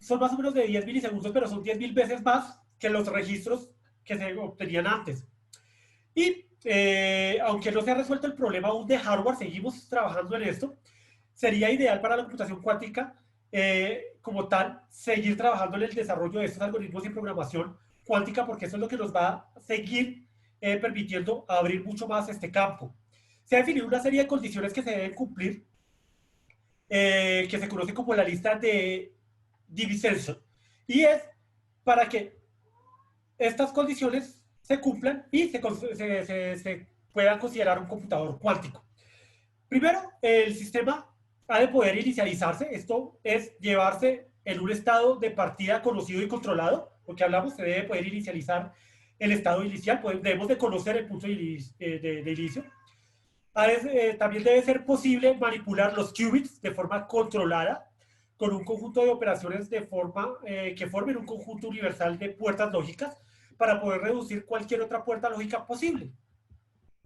Son más o menos de 10 milisegundos, pero son 10.000 veces más que los registros que se obtenían antes. Y aunque no se ha resuelto el problema aún de hardware, seguimos trabajando en esto, sería ideal para la computación cuántica, como tal, seguir trabajando en el desarrollo de estos algoritmos y programación cuántica, porque eso es lo que nos va a seguir permitiendo abrir mucho más este campo. Se ha definido una serie de condiciones que se deben cumplir, que se conoce como la lista de Divisenso, y es para que estas condiciones se cumplan y se puedan considerar un computador cuántico. Primero, el sistema ha de poder inicializarse. Esto es llevarse en un estado de partida conocido y controlado. Porque hablamos, se debe poder inicializar el estado inicial. Debemos de conocer el punto de inicio. También debe ser posible manipular los qubits de forma controlada con un conjunto de operaciones de forma que formen un conjunto universal de puertas lógicas para poder reducir cualquier otra puerta lógica posible.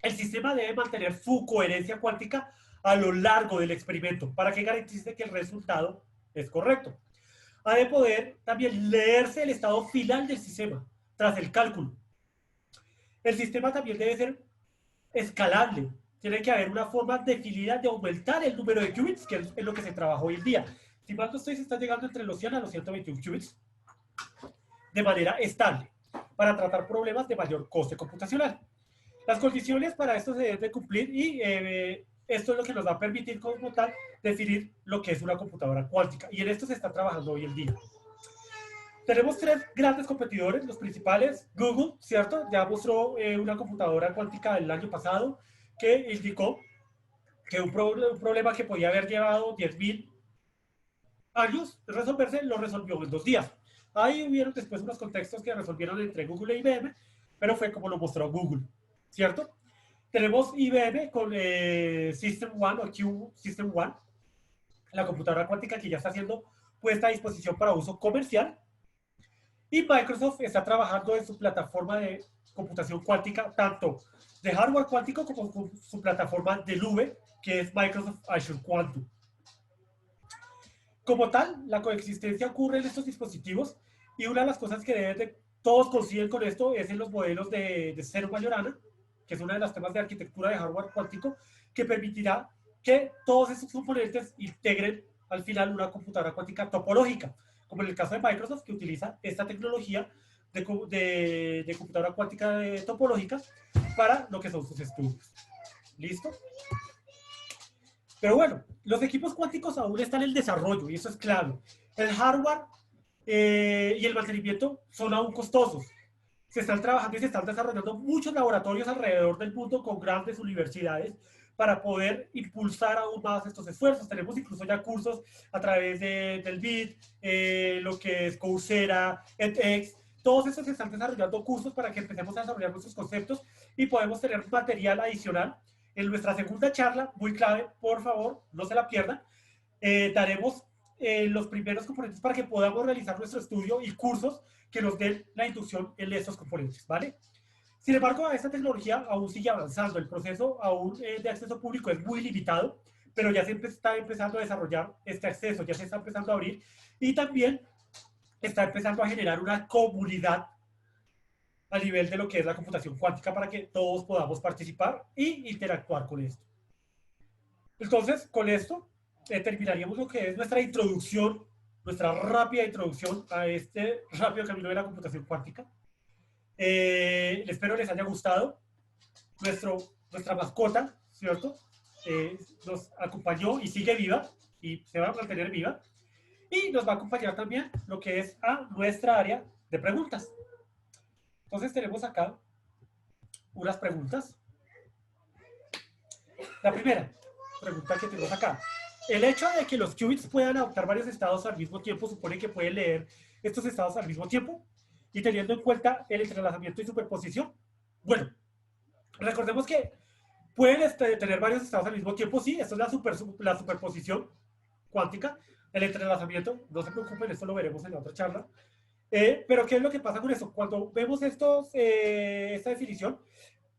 El sistema debe mantener su coherencia cuántica a lo largo del experimento para que garantice que el resultado es correcto. Ha de poder también leerse el estado final del sistema tras el cálculo. El sistema también debe ser escalable. Tiene que haber una forma definida de aumentar el número de qubits, que es lo que se trabaja hoy en día. Si mal no estoy, se está llegando entre los 100 a los 121 qubits de manera estable para tratar problemas de mayor coste computacional. Las condiciones para esto se deben de cumplir y esto es lo que nos va a permitir como tal definir lo que es una computadora cuántica. Y en esto se está trabajando hoy en día. Tenemos tres grandes competidores, los principales. Google, ¿cierto? Ya mostró una computadora cuántica el año pasado que indicó que un problema que podía haber llevado 10.000 años resolverse, lo resolvió en 2 días. Ahí hubieron después unos contextos que resolvieron entre Google e IBM, pero fue como lo mostró Google, ¿cierto? Tenemos IBM con System One o Q System One, la computadora cuántica que ya está siendo puesta a disposición para uso comercial. Y Microsoft está trabajando en su plataforma de computación cuántica, tanto de hardware cuántico como con su plataforma de nube, que es Microsoft Azure Quantum. Como tal, la coexistencia ocurre en estos dispositivos y una de las cosas que todos coinciden con esto es en los modelos de Cero-Majorana, que es uno de los temas de arquitectura de hardware cuántico, que permitirá que todos esos componentes integren al final una computadora cuántica topológica, como en el caso de Microsoft, que utiliza esta tecnología de computadora cuántica topológica para lo que son sus estudios. ¿Listo? Pero bueno, los equipos cuánticos aún están en desarrollo y eso es clave. El hardware y el mantenimiento son aún costosos. Se están trabajando y se están desarrollando muchos laboratorios alrededor del mundo con grandes universidades para poder impulsar aún más estos esfuerzos. Tenemos incluso ya cursos a través del BIT, lo que es Coursera, edX. Todos estos se están desarrollando cursos para que empecemos a desarrollar nuestros conceptos y podemos tener material adicional. En nuestra segunda charla, muy clave, por favor, no se la pierdan, daremos los primeros componentes para que podamos realizar nuestro estudio y cursos que nos den la inducción en estos componentes, ¿vale? Sin embargo, esta tecnología aún sigue avanzando, el proceso aún de acceso público es muy limitado, pero ya se está empezando a desarrollar este acceso, ya se está empezando a abrir y también está empezando a generar una comunidad a nivel de lo que es la computación cuántica para que todos podamos participar e interactuar con esto. Entonces, con esto terminaríamos lo que es nuestra introducción, nuestra rápida introducción a este rápido camino de la computación cuántica. Espero les haya gustado. Nuestra mascota, ¿cierto? Nos acompañó y sigue viva y se va a mantener viva. Y nos va a acompañar también lo que es a nuestra área de preguntas. Entonces tenemos acá unas preguntas. La primera pregunta que tenemos acá. El hecho de que los qubits puedan adoptar varios estados al mismo tiempo supone que pueden leer estos estados al mismo tiempo y teniendo en cuenta el entrelazamiento y superposición. Bueno, recordemos que pueden tener varios estados al mismo tiempo, sí, esto es la superposición cuántica, el entrelazamiento, no se preocupen, esto lo veremos en la otra charla. Pero ¿qué es lo que pasa con eso? Cuando vemos esta definición,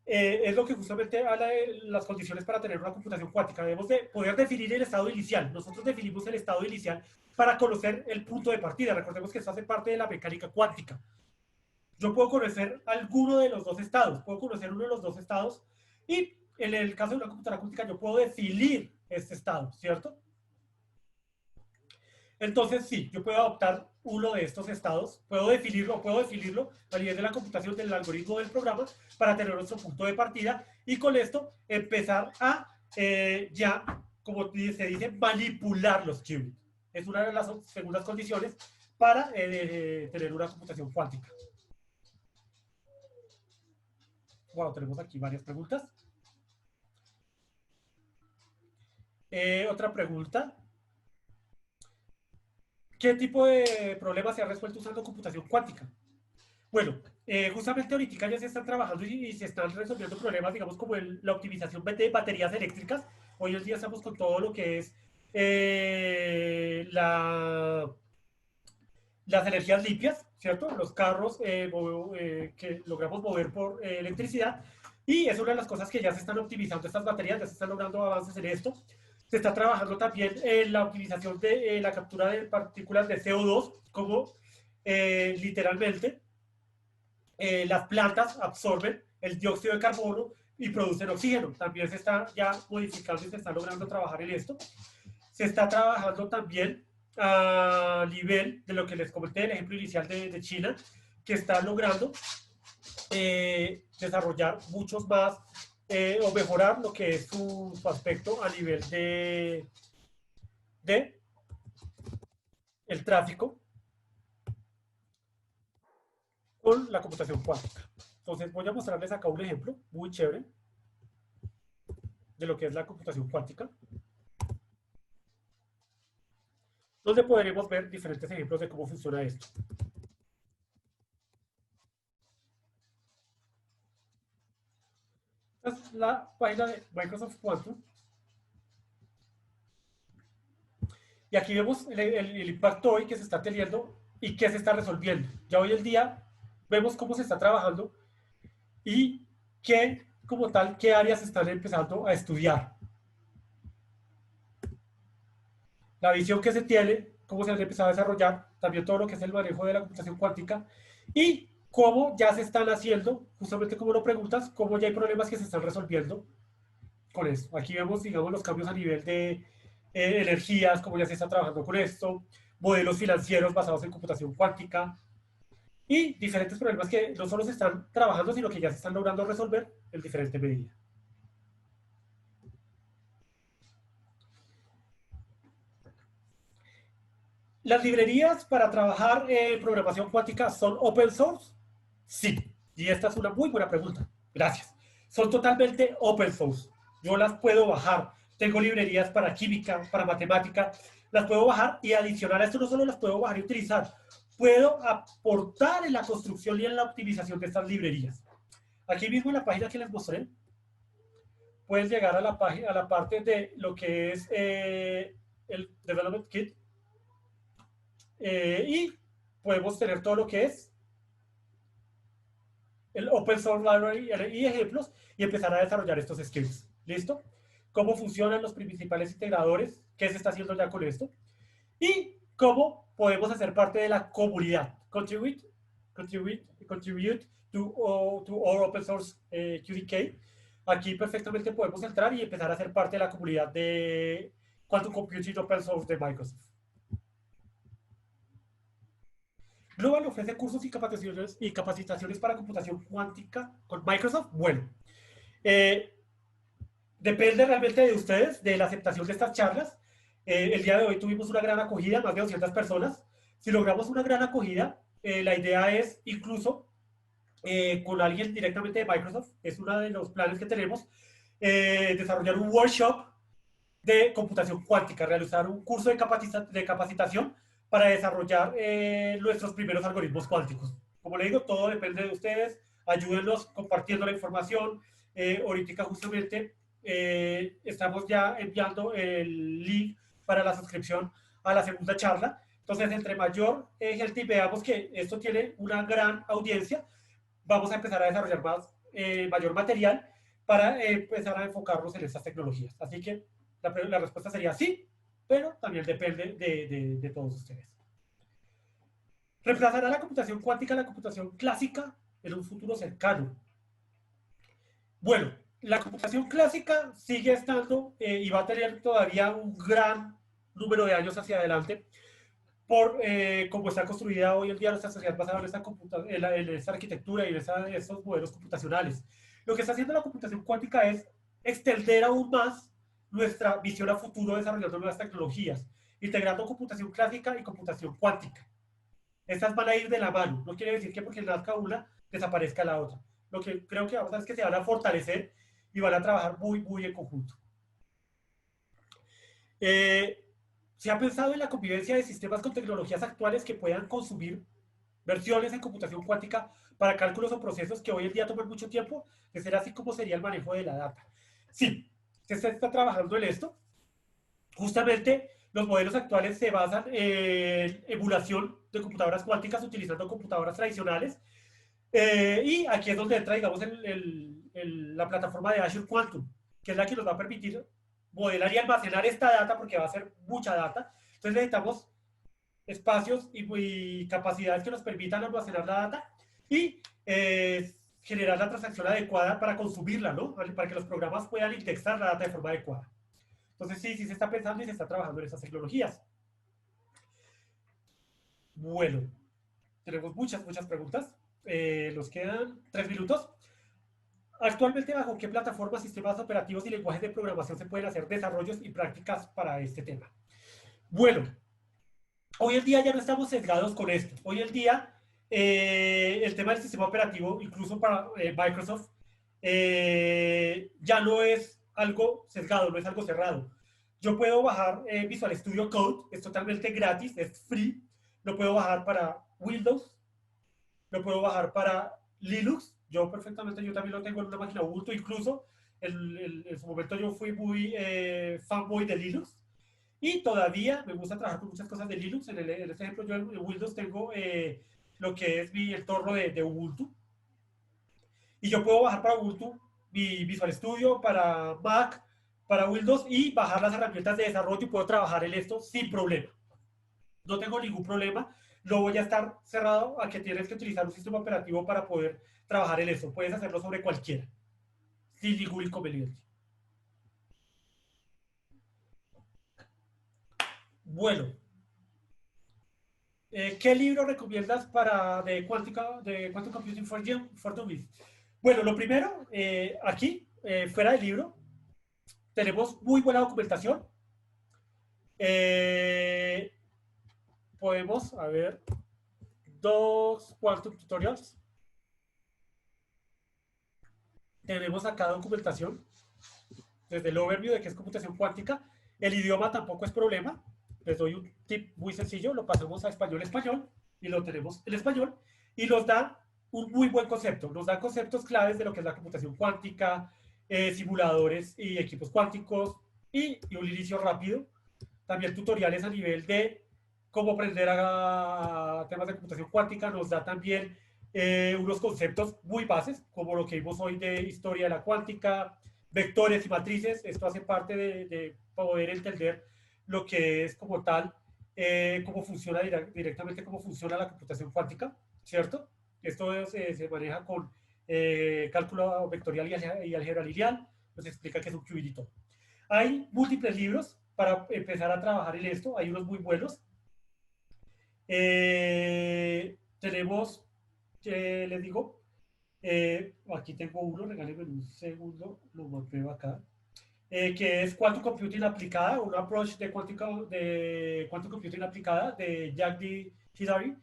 es lo que justamente habla de las condiciones para tener una computación cuántica. Debemos de poder definir el estado inicial. Nosotros definimos el estado inicial para conocer el punto de partida. Recordemos que esto hace parte de la mecánica cuántica. Yo puedo conocer alguno de los dos estados, puedo conocer uno de los dos estados y en el caso de una computadora cuántica yo puedo definir este estado, ¿cierto? Entonces, sí, yo puedo adoptar uno de estos estados, puedo definirlo a nivel de la computación del algoritmo del programa para tener nuestro punto de partida y con esto empezar a ya, como se dice, manipular los qubits. Es una de las segundas condiciones para tener una computación cuántica. Bueno, tenemos aquí varias preguntas. Otra pregunta. ¿Qué tipo de problemas se ha resuelto usando computación cuántica? Bueno, justamente ahorita ya se están trabajando y se están resolviendo problemas, digamos, como la optimización de baterías eléctricas. Hoy en día estamos con todo lo que es las energías limpias, ¿cierto? Los carros que logramos mover por electricidad. Y es una de las cosas que ya se están optimizando estas baterías, ya se están logrando avances en esto. Se está trabajando también en la optimización de la captura de partículas de CO2, como literalmente las plantas absorben el dióxido de carbono y producen oxígeno. También se está ya modificando y se está logrando trabajar en esto. Se está trabajando también a nivel de lo que les comenté, el ejemplo inicial de China, que está logrando desarrollar muchos más o mejorar lo que es su aspecto a nivel de el tráfico con la computación cuántica. Entonces voy a mostrarles acá un ejemplo muy chévere de lo que es la computación cuántica, donde podremos ver diferentes ejemplos de cómo funciona esto. Esta es la página de Microsoft Quantum. Y aquí vemos el impacto hoy que se está teniendo y qué se está resolviendo. Ya hoy en día vemos cómo se está trabajando y qué, como tal, qué áreas están empezando a estudiar. La visión que se tiene, cómo se han empezado a desarrollar, también todo lo que es el manejo de la computación cuántica y cómo ya se están haciendo, justamente como lo preguntas, cómo ya hay problemas que se están resolviendo con esto. Aquí vemos, digamos, los cambios a nivel de energías, cómo ya se está trabajando con esto, modelos financieros basados en computación cuántica y diferentes problemas que no solo se están trabajando, sino que ya se están logrando resolver en diferentes medidas. ¿Las librerías para trabajar en programación cuántica son open source? Sí. Y esta es una muy buena pregunta. Gracias. Son totalmente open source. Yo las puedo bajar. Tengo librerías para química, para matemática. Las puedo bajar y adicional a esto no solo las puedo bajar y utilizar, puedo aportar en la construcción y en la optimización de estas librerías. Aquí mismo en la página que les mostré, puedes llegar a la, página, a la parte de lo que es el Development Kit y podemos tener todo lo que es el Open Source Library y ejemplos y empezar a desarrollar estos skills. ¿Listo? Cómo funcionan los principales integradores, qué se está haciendo ya con esto y cómo podemos hacer parte de la comunidad. Contribute to our open source QDK. Aquí perfectamente podemos entrar y empezar a ser parte de la comunidad de Quantum Computing Open Source de Microsoft. Global ofrece cursos y capacitaciones para computación cuántica con Microsoft. Bueno, eh, depende realmente de ustedes, de la aceptación de estas charlas. El día de hoy tuvimos una gran acogida, más de 200 personas. Si logramos una gran acogida, la idea es incluso con alguien directamente de Microsoft, es uno de los planes que tenemos, desarrollar un workshop de computación cuántica, realizar un curso de capacitación para desarrollar nuestros primeros algoritmos cuánticos. Como le digo, todo depende de ustedes. Ayúdenos compartiendo la información. Ahorita justamente estamos ya enviando el link para la suscripción a la segunda charla. Entonces, entre mayor gente y veamos que esto tiene una gran audiencia, vamos a empezar a desarrollar mayor material para empezar a enfocarnos en estas tecnologías. Así que la respuesta sería sí, pero también depende de todos ustedes. ¿Reemplazará la computación cuántica la computación clásica en un futuro cercano? Bueno, la computación clásica sigue estando y va a tener todavía un gran número de años hacia adelante por cómo está construida hoy en día nuestra sociedad basada en esta arquitectura y en esos modelos computacionales. Lo que está haciendo la computación cuántica es extender aún más nuestra visión a futuro desarrollando nuevas tecnologías, integrando computación clásica y computación cuántica. Estas van a ir de la mano. No quiere decir que porque nazca una, desaparezca la otra. Lo que creo que vamos a ver es que se van a fortalecer y van a trabajar muy en conjunto. Se ha pensado en la convivencia de sistemas con tecnologías actuales que puedan consumir versiones en computación cuántica para cálculos o procesos que hoy en día toman mucho tiempo, de ser así como sería el manejo de la data. Sí, se está trabajando en esto. Justamente los modelos actuales se basan en emulación de computadoras cuánticas utilizando computadoras tradicionales. Y aquí es donde entra, digamos, la plataforma de Azure Quantum, que es la que nos va a permitir modelar y almacenar esta data, porque va a ser mucha data. Entonces necesitamos espacios y capacidades que nos permitan almacenar la data y generar la transacción adecuada para consumirla, ¿no? Para que los programas puedan indexar la data de forma adecuada. Entonces sí, sí se está pensando y se está trabajando en esas tecnologías. Bueno, tenemos muchas preguntas. Nos quedan 3 minutos. Actualmente, ¿bajo qué plataformas, sistemas operativos y lenguajes de programación se pueden hacer desarrollos y prácticas para este tema? Bueno, hoy en día ya no estamos sesgados con esto. Hoy en día, el tema del sistema operativo, incluso para Microsoft, ya no es algo sesgado, no es algo cerrado. Yo puedo bajar Visual Studio Code, es totalmente gratis, es free. Lo puedo bajar para Windows, lo puedo bajar para Linux. Yo perfectamente, yo también lo tengo en una máquina Ubuntu, incluso en su momento yo fui muy fanboy de Linux. Y todavía me gusta trabajar con muchas cosas de Linux. En este ejemplo, yo en Windows tengo lo que es mi entorno de Ubuntu. Y yo puedo bajar para Ubuntu mi Visual Studio, para Mac, para Windows y bajar las herramientas de desarrollo y puedo trabajar en esto sin problema. No tengo ningún problema. No voy a estar cerrado a que tienes que utilizar un sistema operativo para poder trabajar en eso. Puedes hacerlo sobre cualquiera, sin ningún inconveniente. Bueno, ¿qué libro recomiendas para de Quantum Computing for Dummies? Bueno, lo primero, aquí, fuera del libro, tenemos muy buena documentación. Eh, podemos, a ver, 2 Quantum Tutorials. Tenemos acá documentación, desde el overview de qué es computación cuántica. El idioma tampoco es problema. Les doy un tip muy sencillo, lo pasamos a español y lo tenemos en español y nos da un muy buen concepto. Nos da conceptos claves de lo que es la computación cuántica, simuladores y equipos cuánticos y un inicio rápido. También tutoriales a nivel de cómo aprender a temas de computación cuántica. Nos da también unos conceptos muy bases, como lo que vimos hoy de historia de la cuántica, vectores y matrices. Esto hace parte de poder entender lo que es como tal, cómo funciona directamente, cómo funciona la computación cuántica, ¿cierto? Esto se maneja con cálculo vectorial y álgebra lineal, nos explica qué es un qubit y todo. Hay múltiples libros para empezar a trabajar en esto, hay unos muy buenos. Tenemos, les digo, aquí tengo uno, regálenme un segundo, lo mapeo acá, que es Quantum Computing Aplicada, un approach de Quantum Computing Aplicada de Jack D. Hidari,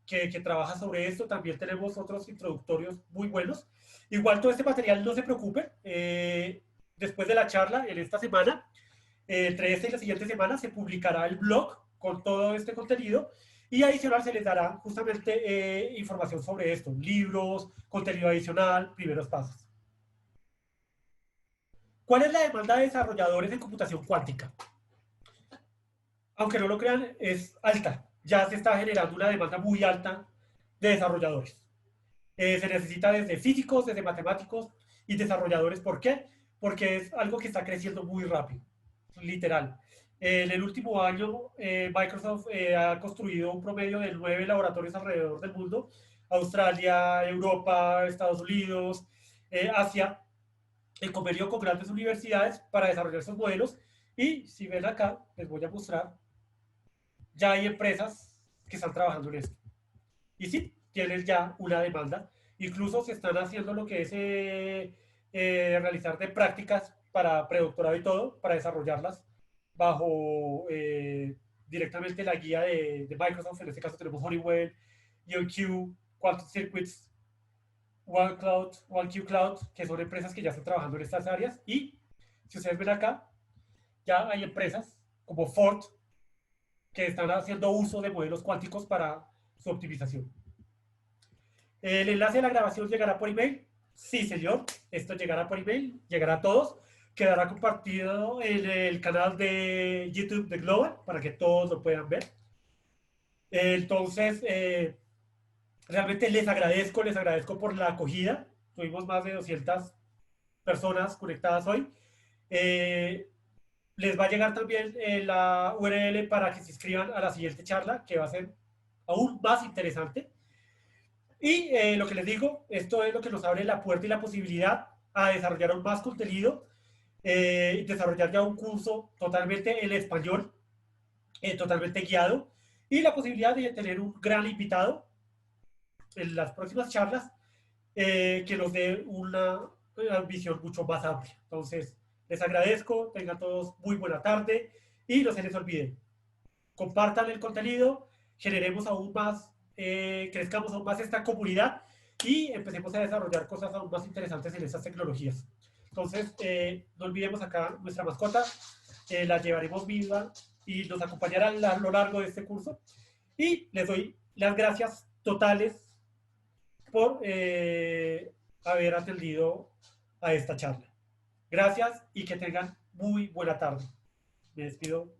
que trabaja sobre esto. También tenemos otros introductorios muy buenos. Igual todo este material, no se preocupen, después de la charla, en esta semana, entre esta y la siguiente semana, se publicará el blog con todo este contenido y adicional se les dará justamente información sobre esto, libros, contenido adicional, primeros pasos. ¿Cuál es la demanda de desarrolladores en computación cuántica? Aunque no lo crean, es alta. Ya se está generando una demanda muy alta de desarrolladores. Se necesita desde físicos, desde matemáticos y desarrolladores. ¿Por qué? Porque es algo que está creciendo muy rápido, literal. En el último año, Microsoft ha construido un promedio de 9 laboratorios alrededor del mundo: Australia, Europa, Estados Unidos, Asia, en convenio con grandes universidades para desarrollar esos modelos. Y si ven acá, les voy a mostrar, ya hay empresas que están trabajando en esto. Y sí, tienen ya una demanda. Incluso se están haciendo lo que es realizar de prácticas para predoctorado y todo, para desarrollarlas bajo directamente la guía de Microsoft. En este caso tenemos Honeywell, IonQ, Quantum Circuits, OneQ Cloud, que son empresas que ya están trabajando en estas áreas. Y si ustedes ven acá, ya hay empresas como Ford que están haciendo uso de modelos cuánticos para su optimización. ¿El enlace de la grabación llegará por email? Sí, señor. Esto llegará por email, llegará a todos. Quedará compartido en el canal de YouTube de Global para que todos lo puedan ver. Entonces, realmente les agradezco por la acogida. Tuvimos más de 200 personas conectadas hoy. Eh, Les va a llegar también la URL para que se inscriban a la siguiente charla, que va a ser aún más interesante. Y lo que les digo, esto es lo que nos abre la puerta y la posibilidad a desarrollar aún más contenido y desarrollar ya un curso totalmente en español, totalmente guiado, y la posibilidad de tener un gran invitado en las próximas charlas que nos dé una visión mucho más amplia. Entonces, les agradezco, tengan todos muy buena tarde y no se les olvide, compartan el contenido, generemos aún más, crezcamos aún más esta comunidad y empecemos a desarrollar cosas aún más interesantes en estas tecnologías. Entonces, no olvidemos acá nuestra mascota, la llevaremos viva y nos acompañará a lo largo de este curso. Y les doy las gracias totales por haber atendido a esta charla. Gracias y que tengan muy buena tarde. Me despido.